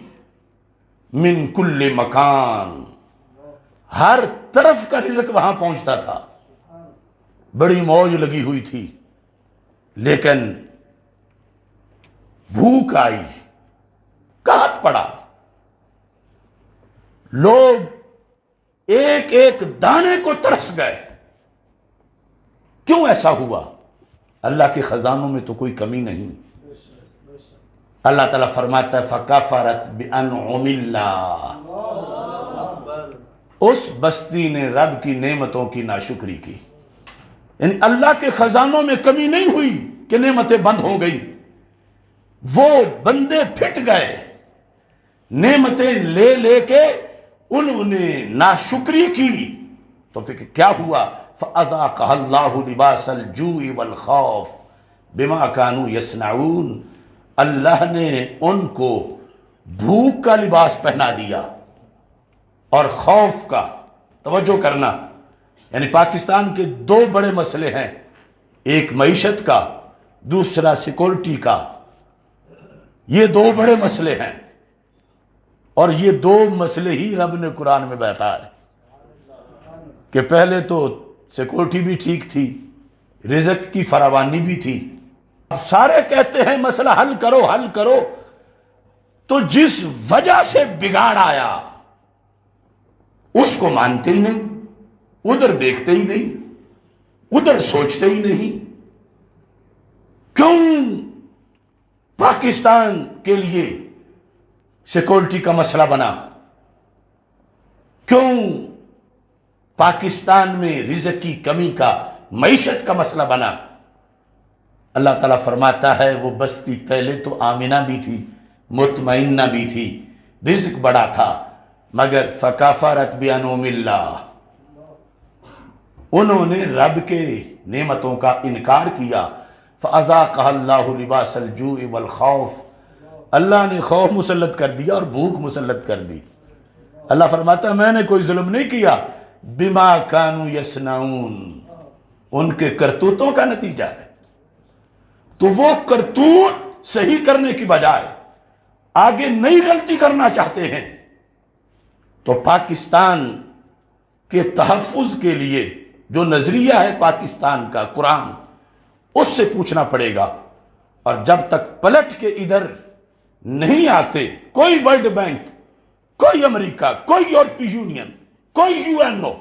من کل مکان، ہر طرف کا رزق وہاں پہنچتا تھا، بڑی موج لگی ہوئی تھی۔ لیکن بھوک آئی، قحط پڑا، لوگ ایک ایک دانے کو ترس گئے۔ کیوں ایسا ہوا؟ اللہ کے خزانوں میں تو کوئی کمی نہیں۔ اللہ تعالیٰ فرماتا ہے فَكَفَرَتْ بِأَنْعُمِ اللَّهِ، اس بستی نے رب کی نعمتوں کی ناشکری کی، یعنی اللہ کے خزانوں میں کمی نہیں ہوئی کہ نعمتیں بند ہو گئی، وہ بندے پھٹ گئے، نعمتیں لے لے کے انہوں نے ناشکری کی، تو پھر کیا ہوا؟ فَأَذَاقَهَا اللَّهُ لِبَاسَ الْجُوعِ وَالْخَوْفِ بِمَا كَانُوا يَصْنَعُونَ، اللہ نے ان کو بھوک کا لباس پہنا دیا اور خوف کا۔ توجہ کرنا، یعنی پاکستان کے دو بڑے مسئلے ہیں، ایک معیشت کا، دوسرا سیکورٹی کا، یہ دو بڑے مسئلے ہیں، اور یہ دو مسئلے ہی رب نے قرآن میں بتایا کہ پہلے تو سیکورٹی بھی ٹھیک تھی، رزق کی فراوانی بھی تھی۔ اب سارے کہتے ہیں مسئلہ حل کرو حل کرو، تو جس وجہ سے بگاڑ آیا اس کو مانتے ہی نہیں، ادھر دیکھتے ہی نہیں، ادھر سوچتے ہی نہیں۔ کیوں پاکستان کے لیے سیکورٹی کا مسئلہ بنا؟ کیوں پاکستان میں رزق کی کمی کا، معیشت کا مسئلہ بنا؟ اللہ تعالیٰ فرماتا ہے وہ بستی پہلے تو آمنہ بھی تھی، مطمئنہ بھی تھی، رزق بڑا تھا، مگر فَكَفَرَتْ بِأَنْعُمِ اللَّهِ، انہوں نے رب کے نعمتوں کا انکار کیا۔ فَأَذَاقَهَا اللَّهُ لِبَاسَ الْجُوعِ وَالْخَوْفِ، اللہ نے خوف مسلط کر دیا اور بھوک مسلط کر دی۔ اللہ فرماتا ہے میں نے کوئی ظلم نہیں کیا، بِمَا كَانُوا يَصْنَعُونَ، ان کے کرتوتوں کا نتیجہ ہے۔ تو وہ کرتوت صحیح کرنے کی بجائے آگے نئی غلطی کرنا چاہتے ہیں، تو پاکستان کے تحفظ کے لیے جو نظریہ ہے پاکستان کا، قرآن، اس سے پوچھنا پڑے گا۔ اور جب تک پلٹ کے ادھر نہیں آتے، کوئی ورلڈ بینک، کوئی امریکہ، کوئی یورپی یونین، کوئی UN،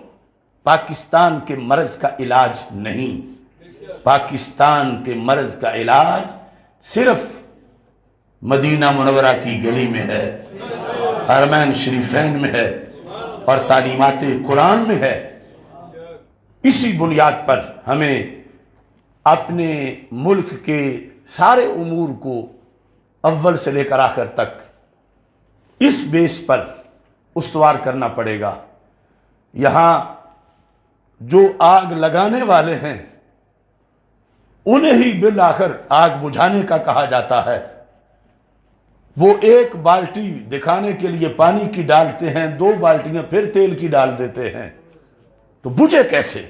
پاکستان کے مرض کا علاج نہیں۔ پاکستان کے مرض کا علاج صرف مدینہ منورہ کی گلی میں ہے، حرمین شریفین میں ہے، اور تعلیمات قرآن میں ہے۔ اسی بنیاد پر ہمیں اپنے ملک کے سارے امور کو اول سے لے کر آخر تک اس بیس پر استوار کرنا پڑے گا۔ یہاں جو آگ لگانے والے ہیں انہیں ہی بالآخر آگ بجھانے کا کہا جاتا ہے۔ وہ ایک بالٹی دکھانے کے لیے پانی کی ڈالتے ہیں، دو بالٹیاں پھر تیل کی ڈال دیتے ہیں، تو بجھے کیسے؟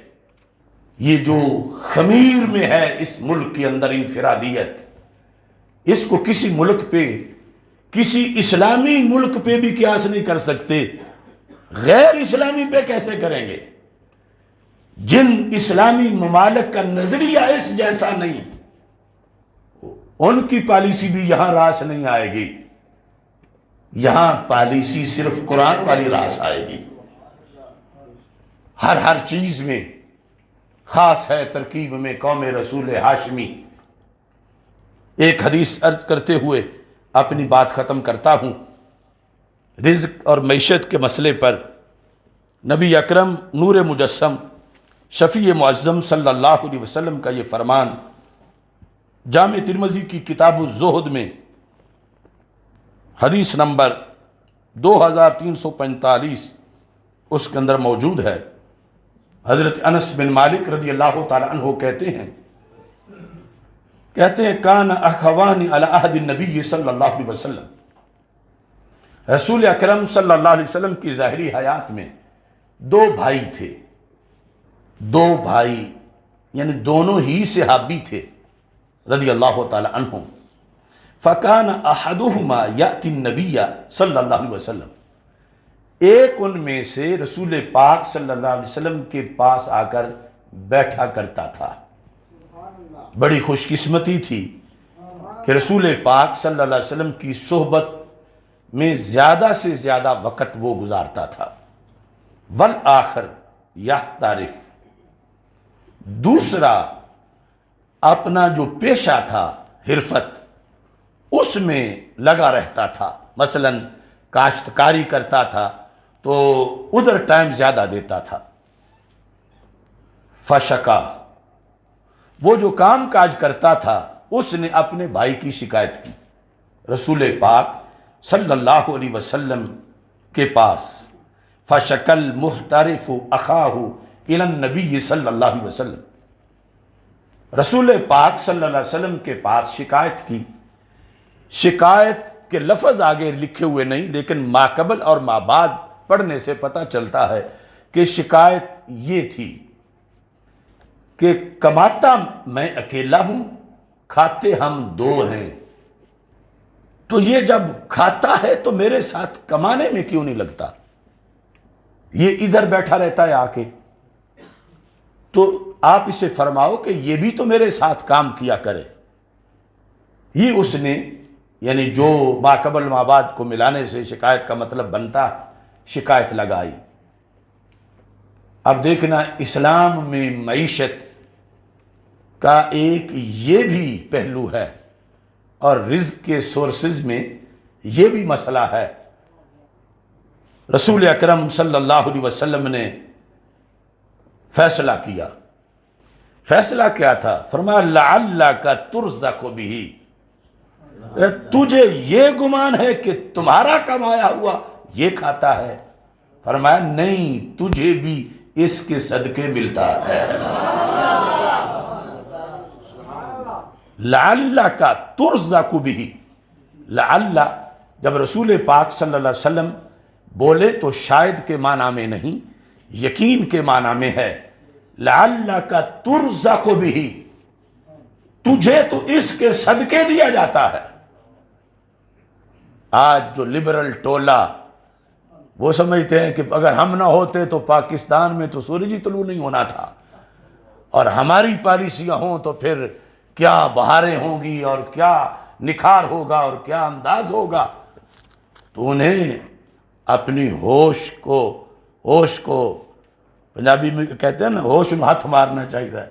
یہ جو خمیر میں ہے اس ملک کے اندر انفرادیت، اس کو کسی ملک پہ، کسی اسلامی ملک پہ بھی قیاس نہیں کر سکتے، غیر اسلامی پہ کیسے کریں گے؟ جن اسلامی ممالک کا نظریہ اس جیسا نہیں، ان کی پالیسی بھی یہاں راس نہیں آئے گی۔ یہاں پالیسی صرف قرآن والی راس آئے گی۔ ہر چیز میں خاص ہے ترکیب میں قوم رسول ہاشمی۔ ایک حدیث عرض کرتے ہوئے اپنی بات ختم کرتا ہوں۔ رزق اور معیشت کے مسئلے پر نبی اکرم نور مجسم شفیع معظم صلی اللہ علیہ وسلم کا یہ فرمان جامع ترمذی کی کتاب الزہد میں حدیث نمبر 2345 اس کے اندر موجود ہے۔ حضرت انس بن مالک رضی اللہ تعالی عنہ کہتے ہیں کان اخوان علی عہد النبی صلی اللہ علیہ وسلم، رسول اکرم صلی اللہ علیہ وسلم کی ظاہری حیات میں دو بھائی تھے، دو بھائی یعنی دونوں ہی صحابی تھے رضی اللہ تعالی عنہ۔ فکان احدہما یأتی النبی صلی اللہ علیہ وسلم، ایک ان میں سے رسول پاک صلی اللہ علیہ وسلم کے پاس آ کر بیٹھا کرتا تھا۔ بڑی خوش قسمتی تھی کہ رسول پاک صلی اللہ علیہ وسلم کی صحبت میں زیادہ سے زیادہ وقت وہ گزارتا تھا۔ والآخر یحترف، دوسرا اپنا جو پیشہ تھا حرفت اس میں لگا رہتا تھا، مثلا کاشتکاری کرتا تھا تو ادھر ٹائم زیادہ دیتا تھا۔ فشکا، وہ جو کام کاج کرتا تھا اس نے اپنے بھائی کی شکایت کی رسول پاک صلی اللہ علیہ وسلم کے پاس۔ فشکل محترف اخاہ الی النبی صلی اللہ علیہ وسلم، رسول پاک صلی اللہ علیہ وسلم کے پاس شکایت کی۔ شکایت کے لفظ آگے لکھے ہوئے نہیں، لیکن ما قبل اور ما بعد پڑھنے سے پتہ چلتا ہے کہ شکایت یہ تھی کہ کماتا میں اکیلا ہوں، کھاتے ہم دو ہیں، تو یہ جب کھاتا ہے تو میرے ساتھ کمانے میں کیوں نہیں لگتا، یہ ادھر بیٹھا رہتا ہے آ کے، تو آپ اسے فرماؤ کہ یہ بھی تو میرے ساتھ کام کیا کرے۔ یہ اس نے یعنی جو ما قبل ما بعد کو ملانے سے شکایت کا مطلب بنتا، شکایت لگائی۔ اب دیکھنا اسلام میں معیشت کا ایک یہ بھی پہلو ہے اور رزق کے سورسز میں یہ بھی مسئلہ ہے۔ رسول اکرم صلی اللہ علیہ وسلم نے فیصلہ کیا۔ فیصلہ کیا تھا؟ فرمایا لعلک ترزق بہ، تجھے یہ گمان ہے کہ تمہارا کمایا ہوا یہ کھاتا ہے؟ فرمایا نہیں، تجھے بھی اس کے صدقے ملتا ہے۔ لعلک ترزق بہ، لعل جب رسول پاک صلی اللہ علیہ وسلم بولے تو شاید کے معنی میں نہیں، یقین کے معنی میں ہے۔ لعلک ترزق بہ، تجھے تو اس کے صدقے دیا جاتا ہے۔ آج جو لبرل ٹولہ وہ سمجھتے ہیں کہ اگر ہم نہ ہوتے تو پاکستان میں تو سورج ہی طلوع نہیں ہونا تھا، اور ہماری پالیسیاں ہوں تو پھر کیا بہاریں ہوں گی اور کیا نکھار ہوگا اور کیا انداز ہوگا۔ تو انہیں اپنی ہوش کو پنجابی میں کہتے ہیں نا، ہوش میں ہاتھ مارنا چاہیے،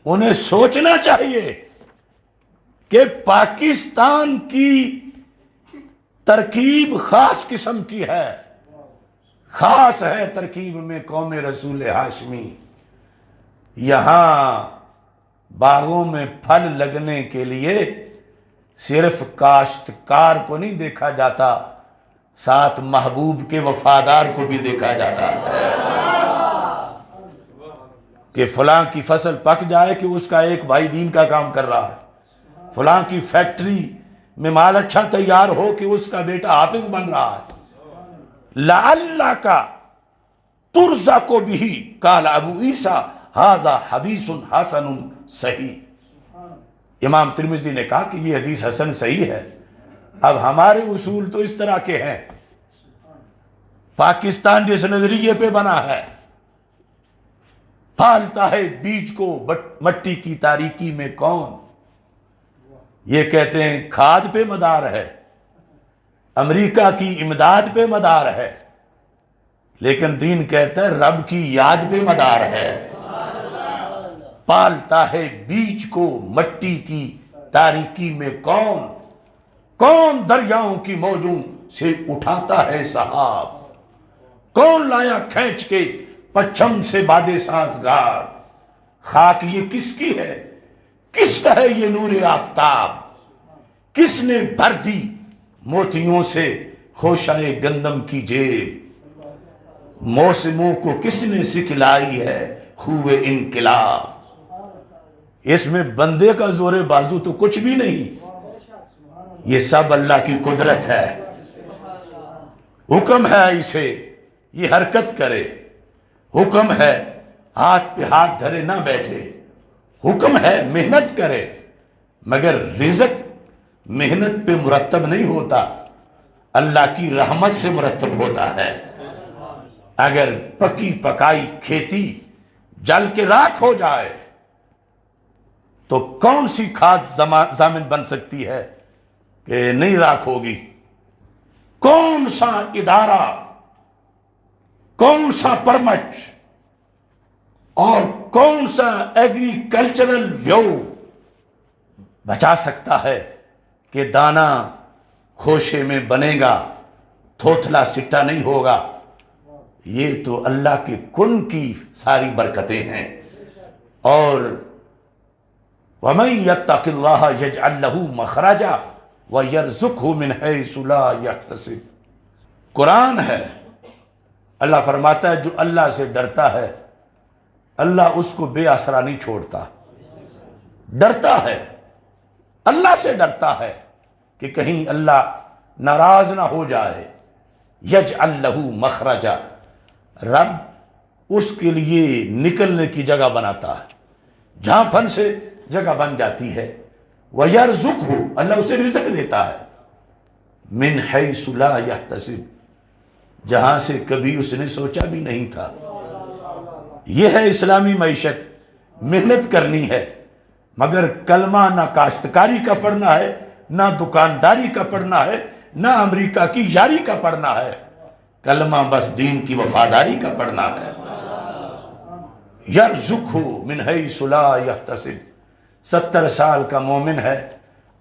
انہیں سوچنا چاہیے کہ پاکستان کی ترکیب خاص قسم کی ہے، خاص ہے ترکیب میں قوم رسول ہاشمی۔ یہاں باغوں میں پھل لگنے کے لیے صرف کاشتکار کو نہیں دیکھا جاتا، ساتھ محبوب کے وفادار کو بھی دیکھا جاتا ہے کہ فلاں کی فصل پک جائے کہ اس کا ایک بھائی دین کا کام کر رہا ہے، فلاں کی فیکٹری میں مال اچھا تیار ہو کہ اس کا بیٹا حافظ بن رہا ہے۔ لعلک ترزق بہ، قال ابو عیسیٰ ھذا حدیث حسن صحیح۔ امام ترمذی نے کہا کہ یہ حدیث حسن صحیح ہے۔ اب ہمارے اصول تو اس طرح کے ہیں، پاکستان جس نظریے پہ بنا ہے، پھالتا ہے بیج کو مٹی کی تاریکی میں کون، یہ کہتے ہیں کھاد پہ مدار ہے، امریکہ کی امداد پہ مدار ہے، لیکن دین کہتا ہے رب کی یاد پہ مدار ہے۔ پالتا ہے بیج کو مٹی کی تاریکی میں کون دریاؤں کی موجوں سے اٹھاتا ہے سحاب، کون لایا کھینچ کے پچھم سے باد سازگار، خاک یہ کس کی ہے، کس کا ہے یہ نور آفتاب، کس نے بھر دی موتیوں سے خوشائے گندم کی جیب، موسموں کو کس نے سکھلائی ہے خوب انقلاب۔ اس میں بندے کا زور بازو تو کچھ بھی نہیں، یہ سب اللہ کی قدرت ہے۔ حکم ہے اسے یہ حرکت کرے، حکم ہے ہاتھ پہ ہاتھ دھرے نہ بیٹھے، حکم ہے محنت کرے، مگر رزق محنت پہ مرتب نہیں ہوتا، اللہ کی رحمت سے مرتب ہوتا ہے۔ اگر پکی پکائی کھیتی جل کے راکھ ہو جائے تو کون سی کھاد ضامن بن سکتی ہے کہ نہیں راکھ ہوگی؟ کون سا ادارہ، کون سا پرمٹ اور کون سا ایگریکلچرل ویو بچا سکتا ہے کہ دانا خوشے میں بنے گا، تھوتھلا سٹا نہیں ہوگا؟ یہ تو اللہ کے کن کی ساری برکتیں ہیں۔ اور وَمَن يَتَّقِ اللَّهَ يَجْعَلْ لَهُ مَخْرَجًا وَيَرْزُقْهُ مِنْ حَيْثُ لَا يَحْتَسِبُ۔ قرآن ہے، اللہ فرماتا ہے جو اللہ سے ڈرتا ہے اللہ اس کو بے آسرا نہیں چھوڑتا۔ ڈرتا ہے، اللہ سے ڈرتا ہے کہ کہیں اللہ ناراض نہ ہو جائے۔ یجعل لہ مخرجا، رب اس کے لیے نکلنے کی جگہ بناتا ہے، جہاں پھن سے جگہ بن جاتی ہے۔ وَيَرْزُقْهُ، اللہ اسے رزق دیتا ہے، مِنْ حَيْثُ لَا يَحْتَسِبُ، جہاں سے کبھی اس نے سوچا بھی نہیں تھا۔ یہ ہے اسلامی معیشت، محنت کرنی ہے، مگر کلمہ نہ کاشتکاری کا پڑھنا ہے، نہ دکانداری کا پڑھنا ہے، نہ امریکہ کی یاری کا پڑھنا ہے، کلمہ بس دین کی وفاداری کا پڑھنا ہے۔ یرزقہ من حیث لا یحتسب، 70 سال کا مومن ہے،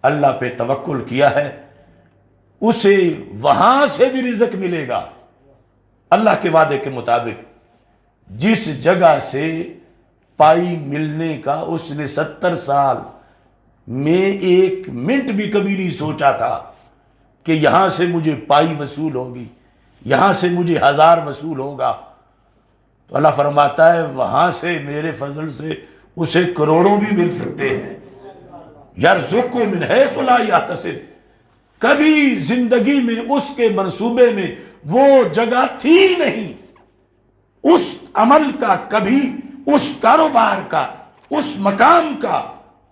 اللہ پہ توکل کیا ہے، اسے وہاں سے بھی رزق ملے گا اللہ کے وعدے کے مطابق۔ جس جگہ سے پائی ملنے کا اس نے 70 سال میں 1 منٹ بھی کبھی نہیں سوچا تھا کہ یہاں سے مجھے پائی وصول ہوگی، یہاں سے مجھے 1000 وصول ہوگا، تو اللہ فرماتا ہے وہاں سے میرے فضل سے اسے کروڑوں بھی مل سکتے ہیں۔ یرزقہ من حیث لا یحتسب، کبھی زندگی میں اس کے منصوبے میں وہ جگہ تھی نہیں، اس عمل کا کبھی، اس کاروبار کا، اس مقام کا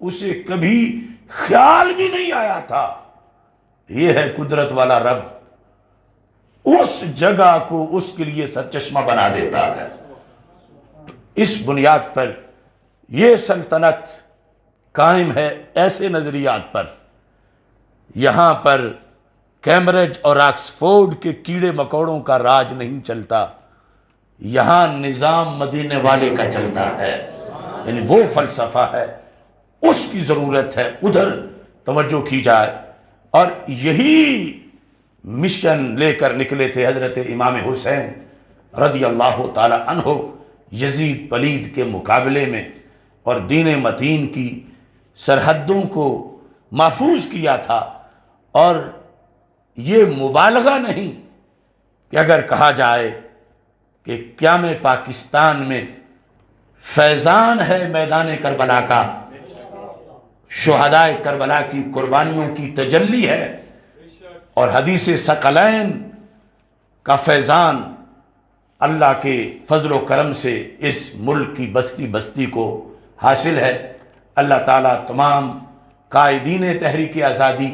اسے کبھی خیال بھی نہیں آیا تھا۔ یہ ہے قدرت والا رب، اس جگہ کو اس کے لیے سرچشمہ بنا دیتا ہے۔ اس بنیاد پر یہ سلطنت قائم ہے، ایسے نظریات پر۔ یہاں پر کیمبرج اور آکسفورڈ کے کیڑے مکوڑوں کا راج نہیں چلتا، یہاں نظام مدینے والے کا چلتا ہے، یعنی وہ فلسفہ ہے، اس کی ضرورت ہے، ادھر توجہ کی جائے۔ اور یہی مشن لے کر نکلے تھے حضرت امام حسین رضی اللہ تعالی عنہ، یزید پلید کے مقابلے میں، اور دین متین کی سرحدوں کو محفوظ کیا تھا۔ اور یہ مبالغہ نہیں کہ اگر کہا جائے کہ قیام پاکستان میں فیضان ہے میدان کربلا کا، شہدائے کربلا کی قربانیوں کی تجلی ہے، اور حدیث ثقلین کا فیضان اللہ کے فضل و کرم سے اس ملک کی بستی بستی کو حاصل ہے۔ اللہ تعالیٰ تمام قائدین تحریک آزادی،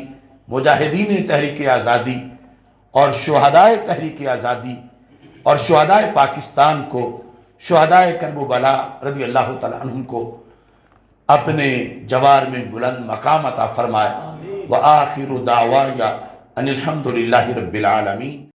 مجاہدین تحریک آزادی اور شہدائے تحریک آزادی اور شہدائے پاکستان کو، شہدائے کربلا رضی اللہ تعالیٰ عنہم کو اپنے جوار میں بلند مقام عطا فرمائے۔ وآخر دعوایا ان الحمد للہ رب العالمین۔